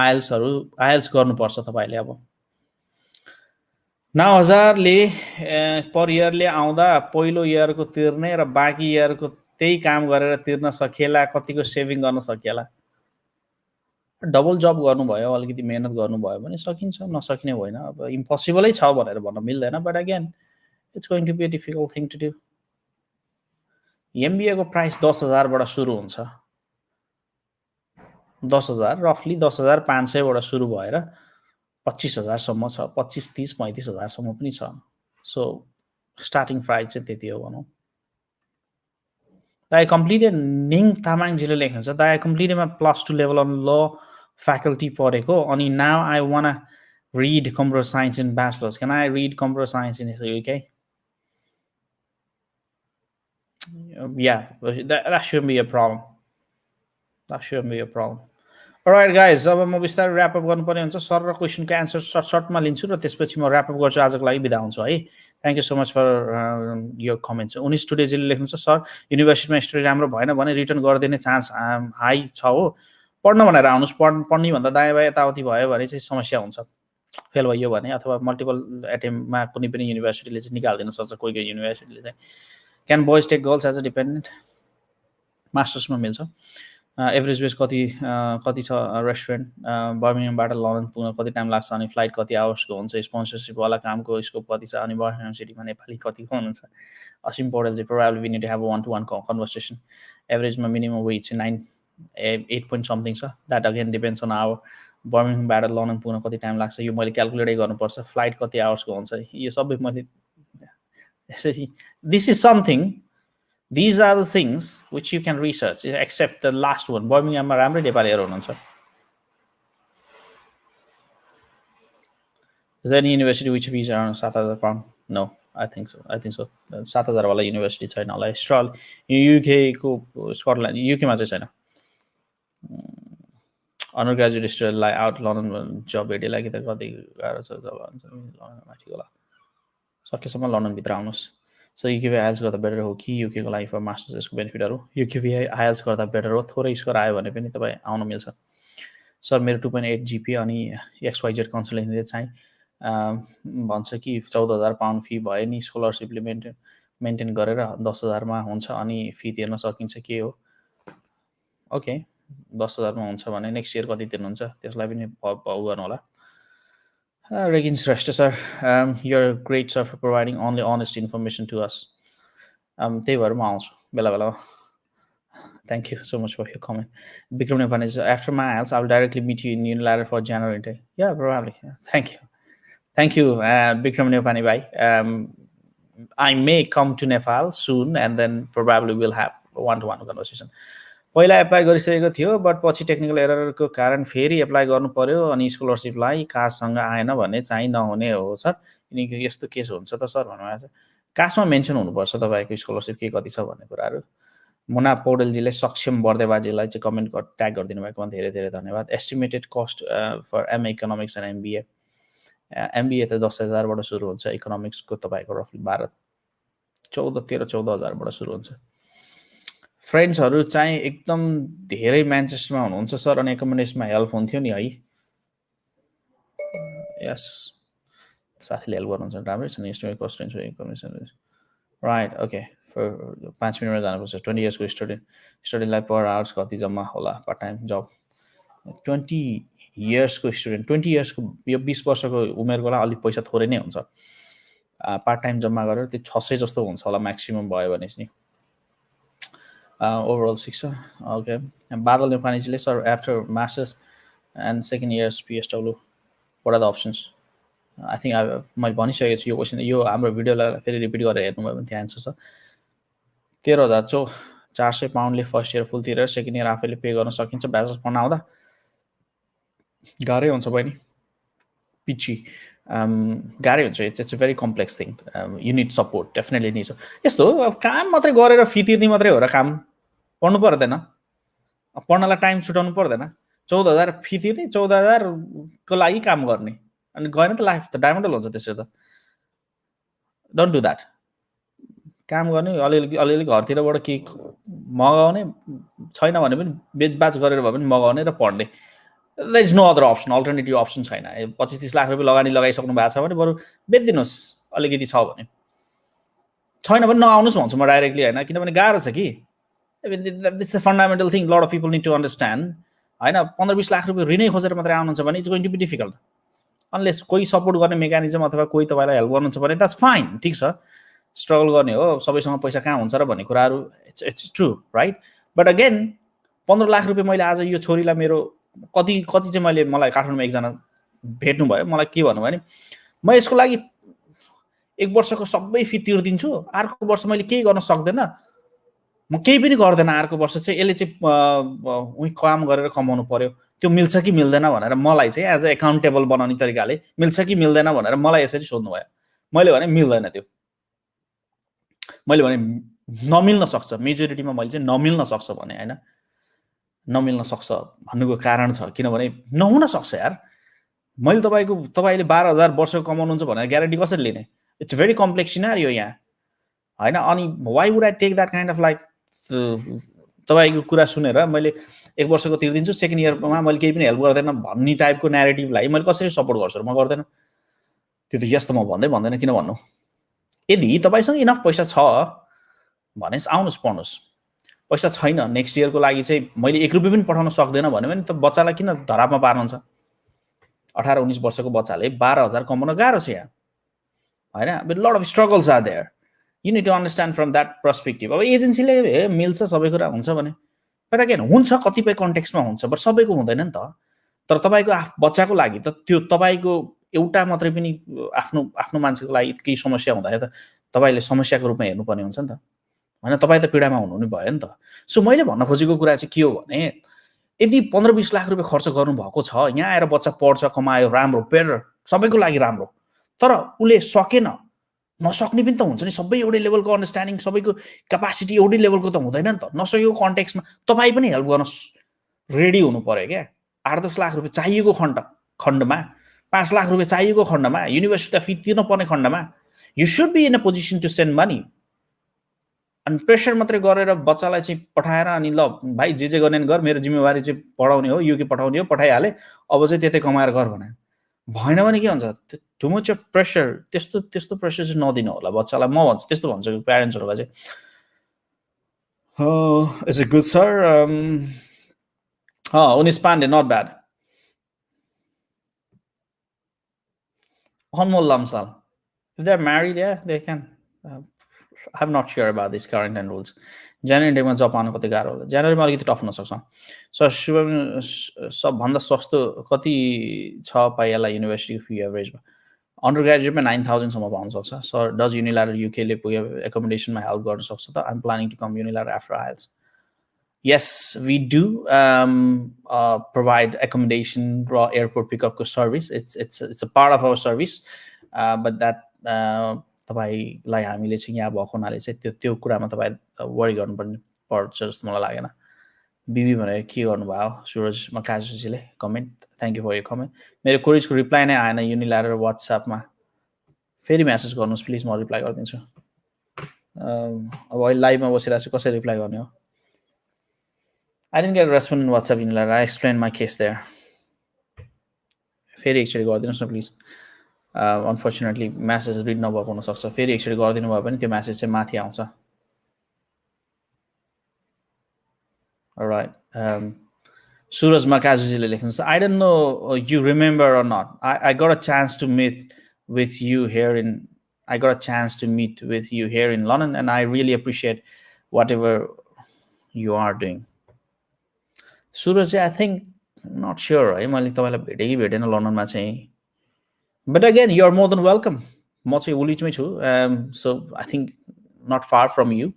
आइएल्स गर्नुपर्छ तपाईले अब 9,000 ले पर इयरले आउँदा पहिलो इयरको तिर्ने र बाँकी इयरको त्यही काम गरेर तिर्न सकिएला कतिको सेभिङ गर्न सकिएला डबल जब गर्नुभयो अलिकति मेहनत गर्नुभयो भने सकिन्छ नसकिने होइन अब इम्पोसिबलै छ भनेर भन्न मिल्दैन but again it's going to be a difficult thing to do MBA को प्राइस 10,000 बाट सुरु हुन्छ 10,000 रफली 10,500 बाट सुरु भएर 25,000 सम्म छ 25, 30, 35,000 सम्म पनि छ सो स्टार्टिङ प्राइस चाहिँ त्यति हो भनौं I completed निङ तामाङजीले लेख्नुहुन्छ I completed my +2 level on law faculty पढेको अनि now I want to read computer science in bachelor's can I read computer science in the UK yeah that shouldn't be a problem all right guys अब म बिस्तारै rap up गर्नुपर्ने हुन्छ sir र क्वेशनको answer सर्टमा लिन्छु र त्यसपछि म र्याप अप गर्छु आजको लागि बिदा हुन्छु है thank you so much for your comments 19 टुडेजीले लेख्नुहुन्छ सर युनिभर्सिटीमा स्टडी राम्रो भएन भने रिटर्न गरिदिने चान्स हाई छ हो पढ्न भनेर आउनुस् पढ्ने भन्दा दायाँ बायाँ यताउति भयो भने चाहिँ समस्या हुन्छ फेल भयो भने अथवा मल्टिपल एटेम्पमा कुनै पनि युनिभर्सिटीले चाहिँ निकाल्दिन सक्छ कोही कोही युनिभर्सिटीले चाहिँ can boys take girls as a dependent मास्टर्समा मिल्छ एभरेज वेज कति छ रेस्टुरेन्ट बर्मिङhamबाट लन्डन पुग्न कति टाइम लाग्छ अनि फ्लाइट कति आवर्सको हुन्छ स्पोन्सरशिप वाला कामको स्कोप कति छ अनि बर्मिङham सिटीमा नेपाली कतिको हुनुहुन्छ असिम पौडेल चाहिँ probably we need to have a 1-to-1 conversation एभरेजमा मिनिमम वेज चाहिँ 8 point something छ that again depends on hour बर्मिङhamबाट लन्डन पुग्न कति टाइम लाग्छ यो मैले क्याल्कुलेटै गर्नुपर्छ फ्लाइट कति आवर्सको हुन्छ यो सबै मैले this is something these are the things which you can research except the last one Birmingham ma ramrai nepalihharu hununcha is there any university which fees are 7,000 pound no I think so 7,000 wala university chaina होला स्ट्रल UK को Scotland UK मा चाहिँ छैन under graduate स्टुडेन्टलाई out London जब भेटेला कि त कति गाह्रो छ जब लन्डन माथि होला सकेसम्म लन्डन भित्र आउनुस् सो युकेभी आइएल्स गर्दा बेटर हो कि युकेको लागि फर मास्टर्स यसको बेनिफिटहरू युकेभी आइएल्स गर्दा बेटर हो थोरै स्कोर आयो भने पनि तपाईँ आउन मिल्छ सर मेरो 2.8 जिपी अनि XYZ कन्सल्टेन्सीले चाहिँ भन्छ कि 14,000 पाउन्ड फी भयो नि स्कलरसिपले मेन्टेन गरेर 10,000मा हुन्छ अनि फी तिर्न सकिन्छ के हो ओके 10,000मा हुन्छ भने नेक्स्ट इयर कति तिर्नुहुन्छ त्यसलाई पनि गर्नु होला Regin Shrestha sir, you're great sir for providing only honest information to us. त्यही भएर म आउँछु बेला बेला Thank you so much for your comment. Bikram Nepani is after my IELTS, I'll directly meet you in Unilateral for January intake. Yeah, probably. Yeah. Thank you, Bikram Nepani bhai. I may come to Nepal soon, and then probably we'll have one-to-one conversation. पहिला apply गरिसकेको थियो but पछि technical एररको कारण फेरि apply गर्नु पर्यो अनि स्कलरसिपलाई कास्टसँग आएन भने चाहिँ नहुने हो सर यिनीको यस्तो केस हुन्छ त सर भन्नुभएको छ कास्टमा मेन्सन हुनुपर्छ तपाईँको स्कलरसिप के कति छ भन्ने कुराहरू मुना पौडेलजीले सक्षम बर्देबाजीलाई चाहिँ कमेन्ट ट्याग गरिदिनु भएकोमा धेरै धेरै धन्यवाद estimated cost for MA economics and MBA MBA त 10,000बाट सुरु हुन्छ इकोनोमिक्सको तपाईँको रफली 14,000-14,000बाट सुरु हुन्छ फ्रेन्ड्सहरू चाहिँ एकदम धेरै म्यान्चेस्टरमा हुनुहुन्छ सर अनि एकोमोडेसनमा हेल्प हुन्थ्यो नि है यस साथीले हेल्प गर्नुहुन्छ राम्रै छ नि कस्ट राइट ओके 5 मिनटमा जानुपर्छ 20 इयर्सको स्टुडेन्टलाई पर आवर्स कति जम्मा होला पार्ट टाइम जब 20 इयर्सको स्टुडेन्ट 20 इयर्सको यो 20 वर्षको उमेरकोलाई अलिक पैसा थोरै नै हुन्छ पार्ट टाइम जम्मा गरेर त्यो 600 जस्तो हुन्छ होला म्याक्सिमम भयो भने नि overall 6 okay and Badal Nepani sir after masters and second years PSW what are the options I think my भनिसकेको छु यो क्वेशन यो हाम्रो भिडियोलाई फेरि रिपिट गरेर हेर्नु भयो भने त्यो आन्सर छ 13,400 पाउन्डले फर्स्ट इयर फुल तिरेर सेकेन्ड इयर आफैले पे गर्न सकिन्छ ब्याचलर्स पढ्न आउँदा गाह्रै हुन्छ बहिनी पिची गाह्रै हुन्छ it's a very complex thing you need support definitely need यस्तो अब काम मात्रै गरेर फी तिर्ने मात्रै हो र काम पढ्नु पर्दैन पढ्नलाई टाइम छुटाउनु पर्दैन 14,000 फी तिर्ने 14,000 को लागि काम गर्ने अनि गएन त लाइफ त डायमन्डल हुन्छ त्यसो त डोन्ट डु द्याट काम गर्ने अलिअलि घरतिरबाट के मगाउने छैन भने पनि बेचबाच गरेर भए पनि मगाउने र पढ्ने there is no other option alternative option छैन 25-30 लाख रुपैयाँ लगानी लगाइसक्नु भएको छ भने बरु बेच्दिनुस् अलिकति छ भने छैन भने नआउनुस् भन्छु म डाइरेक्टली हैन किनभने गाह्रो छ कि this is a fundamental thing lot of people need to understand हैन 15-20 लाख रुपैयाँ ऋणै खोजेर मात्रै आउनुहुन्छ भने it's going to be difficult unless कोही सपोर्ट गर्ने मेकानिजम अथवा कोही तपाईलाई हेल्प गर्नुहुन्छ भने द्याट्स फाइन ठीक छ स्ट्रगल गर्ने हो सबैसँग पैसा कहाँ हुन्छ र भन्ने कुराहरू it's true right but again 15 lakh रुपैयाँ मैले आज यो छोरीलाई मेरो कति चाहिँ मलाई काठमाडौँमा एकजना भेट्नु भयो मलाई के भन्नु भने म यसको लागि एक वर्षको सबै फी तिर्दिन्छु अर्को वर्ष मैले केही गर्न सक्दैन म केही पनि गर्दैन अर्को वर्ष चाहिँ यसले चाहिँ उही काम गरेर कमाउनु पर्यो त्यो मिल्छ कि मिल्दैन भनेर मलाई चाहिँ एज अ एकाउन्टेबल बनाउने तरिकाले मिल्छ कि मिल्दैन भनेर मलाई यसरी सोध्नु भयो मैले भने मिल्दैन त्यो मैले भने नमिल्न सक्छ मेजोरिटीमा मैले चाहिँ नमिल्न सक्छ भने हैन नमिल्न सक्छ भन्नुको कारण छ किनभने नहुन सक्छ यार मैले तपाईले 12,000 वर्षको कमाउनुहुन्छ भनेर ग्यारेन्टी कसरी लिने इट्स भेरी कम्प्लेक्स सिनारियो यहाँ हैन अनि why would I take that kind of like तपाईको कुरा सुनेर मैले एक वर्षको तिर्दिन्छु सेकेन्ड इयरमा मैले केही पनि हेल्प गर्दैन भन्ने टाइपको न्यारेटिभलाई मैले कसरी सपोर्ट गर्छु म गर्दैन त्यो त यस्तो म भन्दैन किन भन्नु यदि तपाईसँग इनफ पैसा छ भने आउनुस् पढ्नुस् पैसा छैन नेक्स्ट इयरको लागि चाहिँ मैले 1 रुपैयाँ पनि पठाउन सक्दैन भने पनि त बच्चालाई किन धरापमा पार्नुहुन्छ 18-19 वर्षको बच्चाले 12,000 कमाउन गाह्रो छ यहाँ हैन lot of struggles are there you need to understand from that perspective अब एजेन्सीले मिल्छ सबै कुरा हुन्छ भने बट अगेन हुन्छ कतिपय कन्टेक्स्टमा हुन्छ बट सबैको हुँदैन नि त तर तपाईको बच्चाको लागि त त्यो तपाईको एउटा मात्रै पनि आफ्नो मान्छेको लागि केही समस्या हुँदा त तपाईले समस्याको रूपमा हेर्नुपर्ने हुन्छ नि त हैन तपाई त पीडामा हुनु नि भयो नि त सो मैले भन्न खोजेको कुरा चाहिँ के हो भने यदि 15-20 लाख रुपैयाँ खर्च गर्नु भएको छ यहाँ आएर बच्चा पढ्छ कमायो राम्रो बेटर सबैको लागि राम्रो तर उले सकेन नसक्ने पनि त हुन्छ नि सबै एउटै लेभलको अन्डरस्ट्यान्डिङ सबैको क्यापासिटी एउटै लेभलको त हुँदैन नि त नसकेको कन्टेक्स्टमा तपाई पनि हेल्प गर्न रेडी हुनु पर्यो क्या 8-10 लाख रुपैयाँ चाहिएको खण्डमा 5 लाख रुपैयाँ चाहिएको खण्डमा युनिभर्सिटी फी तिर्न पर्ने खण्डमा you should be in a position to send money अनि प्रेसर मात्रै गरेर बच्चालाई चाहिँ पठाएर अनि ल भाइ जे गर्ने गर, मेरो जिम्मेवारी चाहिँ पढाउने हो, युके पठाउने हो, पठाइहाले, अब चाहिँ त्यतै कमाएर गर भने भएन भने के हुन्छ, टु मच अफ प्रेसर, त्यस्तो त्यस्तो प्रेसर चाहिँ नदिनु होला बच्चालाई, म भन्छु त्यस्तो भन्छु प्यारेन्ट्सहरूलाई चाहिँ। It's a good sir, Unish Pandey, not bad. Anmol Lamsal. If they're married, yeah, they can. I'm not sure about these current and rules. January में जब आउनु कति गाह्रो होला, जनवरीमा अलिकति टफ हुनसक्छ। सो शिवम सबभन्दा सस्तो कति छ पाइएला युनिभर्सिटी फी एभरेजमा? अन्डर ग्रेजुएटमा 9,000 सम्म पाउन सक्छ। सो डज युनिल्याटर युकेले पुगे एकोमोडेसनमा हेल्प गर्न सक्छ त? I'm planning to come Unilater after IELTS. Yes, we do provide accommodation or airport pickup service. It's a part of our service, but that तपाईलाई हामीले चाहिँ यहाँ भएको हुनाले चाहिँ त्यो कुरामा तपाईँ वरि गर्नुपर्ने पर्छ जस्तो मलाई लागेन। बिबी भनेर के गर्नुभयो सुरज मकाजीले comment, thank you for your comment. मेरो कोरिजको रिप्लाई नै आएन युनिल्याटर वाट्सएपमा, फेरि मेसेज गर्नुहोस् प्लिज, म रिप्लाई गरिदिन्छु। अब अहिले लाइभमा बसिरहेको छु, कसरी रिप्लाई गर्ने हो? I didn't get a response in WhatsApp Unilever. I explained my case there. फेरि एकचोटि गरिदिनुहोस् न प्लिज। अनफर्चुनेटली म्यासेज रिड नभएको हुनसक्छ, फेरि एकचोटि गरिदिनु भयो भने त्यो म्यासेज चाहिँ माथि आउँछ। Alright. Suraj Makazujiले लेख्नुहुन्छ, I don't know you remember or not. I got a chance to meet with you here in London, and I really appreciate whatever you are doing. Suraj, I think, not sure, है मैले तपाईलाई भेटे कि भेटेन लन्डनमा चाहिँ, but again you're more than welcome. म चाहिँ उलिचमै छु, so I think not far from you,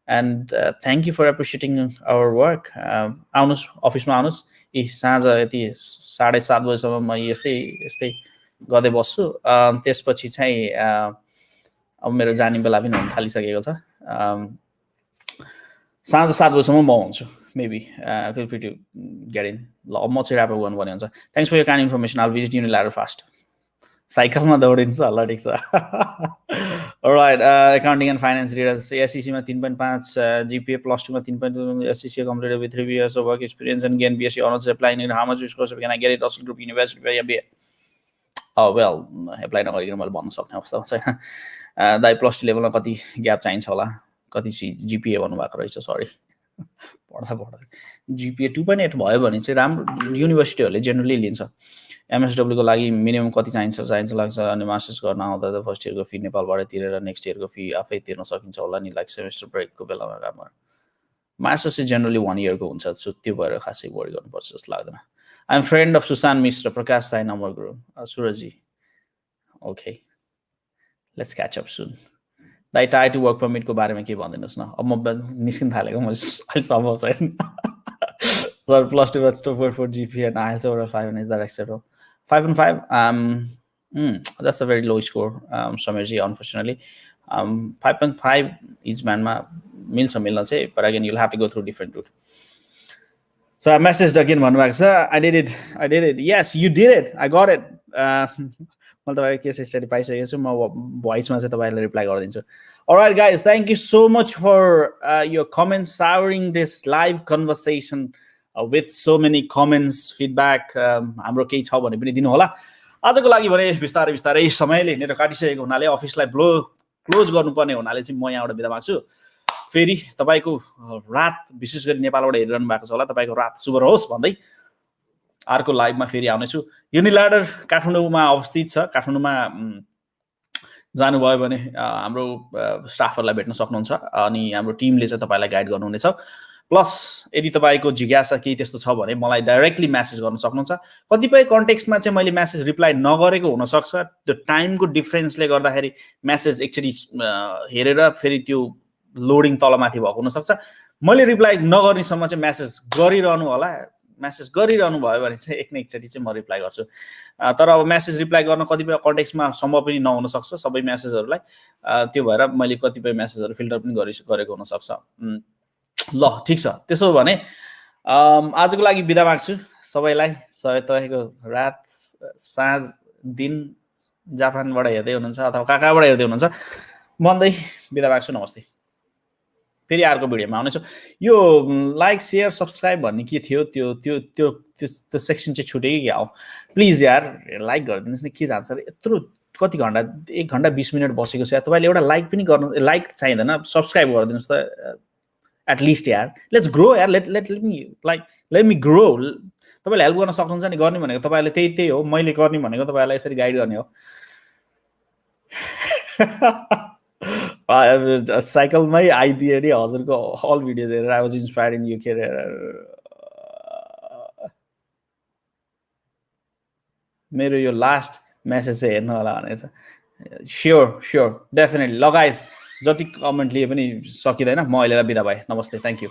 and thank you for appreciating our work. आउनुस् अफिसमा आउनुस्, साँझ यति 7:30 बजेसम्म म यस्तै गर्दै बस्छु। त्यसपछि चाहिँ अब मेरो जाने बेला पनि हुन थालिसकेको छ। साँझ 7 बजेसम्म म हुन्छु, maybe feel free to get in. ल म चाहिँ ऱ्याप गर्नु पर्ने हुन्छ। Thanks for your kind information, I'll visit Unilater fast. साइकलमा दौडिन्छ, ल ठिक छ। Alright, accounting and finance readers एससीसीमा 3.5 जीपीए, प्लस 2 मा 3.2, SCC completed with 3 years of work experience and gain BSc honors, applying in how much course can I get it? Russell Group University by MBA. Oh well, apply नगरिकन मैले भन्न सक्ने अवस्थामा छैन। दाइ plus 2 लेभलमा कति ग्याप चाहिन्छ होला, कति जीपीए भन्नुभएको रहेछ, सरी पढ्दा जीपीए 2.8 भयो भने चाहिँ राम्रो युनिभर्सिटीहरूले जेनरली लिन्छ। एमएसडब्ल्यू को लागि मिनिमम कति चाहिन्छ लाग्छ, अनि मास्टर्स गर्न आउँदा त फर्स्ट इयरको फी नेपालबाट तिरेर नेक्स्ट इयरको फी आफै तिर्न सकिन्छ होला नि, लाइक सेमेस्टर ब्रेकको बेलामा काम गर्नु। मास्टर्स चाहिँ जेनरली 1 year को हुन्छ, सो त्यो भएर खासै वरि गर्नुपर्छ जस्तो लाग्दैन। I am friend of Sushant Mishra, Prakash Sai number Guru, सुरजी, okay let's catch up soon. दाइ टाइ टु वर्क पर्मिटको बारेमा के भनिदिनुहोस् न, अब म निस्किन थालेको, म अहिले सम्भव छैन। Sir plus 2 with 2.4 GPA and IELTS over 5, is that acceptable? 5.5, that's a very low score, Samirji, unfortunately. 5.5 each man मिल्न चाहिँ, but again you'll have to go through different route. So I messaged again भन्नुभएको छ, I did it, yes you did it, I got it. मैले तपाईको case study पाइसकेको छु, म भोइसमा चाहिँ तपाईलाई रिप्लाई गरिदिन्छु। Alright guys, thank you so much for your comments, souring this live conversation with so many comments, feedback, हाम्रो केही छ भने पनि दिनु होला। आजको लागि भने बिस्तारै समयले नेटवर्क काटिसकेको हुनाले अफिसलाई क्लोज गर्नुपर्ने हुनाले चाहिँ म यहाँबाट बिदा माग्छु। फेरि तपाईको रात, विशेष गरी नेपालबाट हेरिरहनु भएको छ होला, तपाईको रात शुभ रहोस् भन्दै अर्को लाइभमा फेरि आउनेछु। युनिल्याटर काठमाडौँमा अवस्थित छ, काठमाडौँमा जानुभयो भने हाम्रो स्टाफहरूलाई भेट्न सक्नुहुन्छ, अनि हाम्रो टिमले चाहिँ तपाईलाई गाइड गर्नुहुनेछ। प्लस यदि तपाईको जिज्ञासा केही त्यस्तो छ भने मलाई डाइरेक्टली मेसेज गर्न सक्नुहुन्छ। कतिपय कन्टेक्स्टमा चाहिँ मैले मेसेज रिप्लाई नगरेको हुनसक्छ, त्यो टाइमको डिफरेन्सले गर्दाखेरि मेसेज एकचोटि हेरेर फेरि त्यो लोडिङ तलमाथि भएको हुनसक्छ। मैले रिप्लाई नगर्नेसम्म चाहिँ मेसेज गरिरहनु होला, मेसेज गरिरहनु भयो भने चाहिँ एक न एकचोटि चाहिँ म रिप्लाई गर्छु। तर अब मेसेज रिप्लाई गर्न कतिपय कन्टेक्स्टमा सम्भव पनि नहुन सक्छ सबै मेसेजहरूलाई, त्यो भएर मैले कतिपय मेसेजहरू फिल्टर पनि गरेको हुनसक्छ। ल ठिक छ, त्यसो भने आजको लागि बिदा माग्छु सबैलाई। तपाईँको रात, साँझ, दिन जापानबाट हेर्दै हुनुहुन्छ अथवा कहाँबाट हेर्दै हुनुहुन्छ भन्दै बिदा माग्छु। नमस्ते। फेरि अर्को भिडियोमा आउनेछु। यो लाइक सेयर सब्सक्राइब भन्ने के थियो त्यो त्यो त्यो त्यो सेक्सन चाहिँ छुट्यो कि क्या हो। प्लिज यार लाइक गरिदिनुहोस् न, के जान्छ अरे यत्रो कति घन्टा 1 घन्टा 20 मिनट बसेको छ यार। तपाईँले एउटा लाइक पनि गर्नु, लाइक चाहिँदैन, सब्सक्राइब गरिदिनुहोस् त एटलिस्ट यार। लेट्स ग्रो यार, लेट मी ग्रो। तपाईँले हेल्प गर्न सक्नुहुन्छ नि, गर्ने भनेको तपाईँले त्यही हो, मैले गर्ने भनेको तपाईँलाई यसरी गाइड गर्ने हो। साइकलमै आइदिए नि हजुरको अल भिडियोज हेरेर I was inspired in UK. मेरो यो लास्ट मेसेज चाहिँ हेर्नु होला भनेछ। Sure definitely. ल गाइज, जति कमेन्ट लिए पनि सकिँदैन, म अहिलेलाई बिदा भएँ। नमस्ते, थ्याङ्क यू।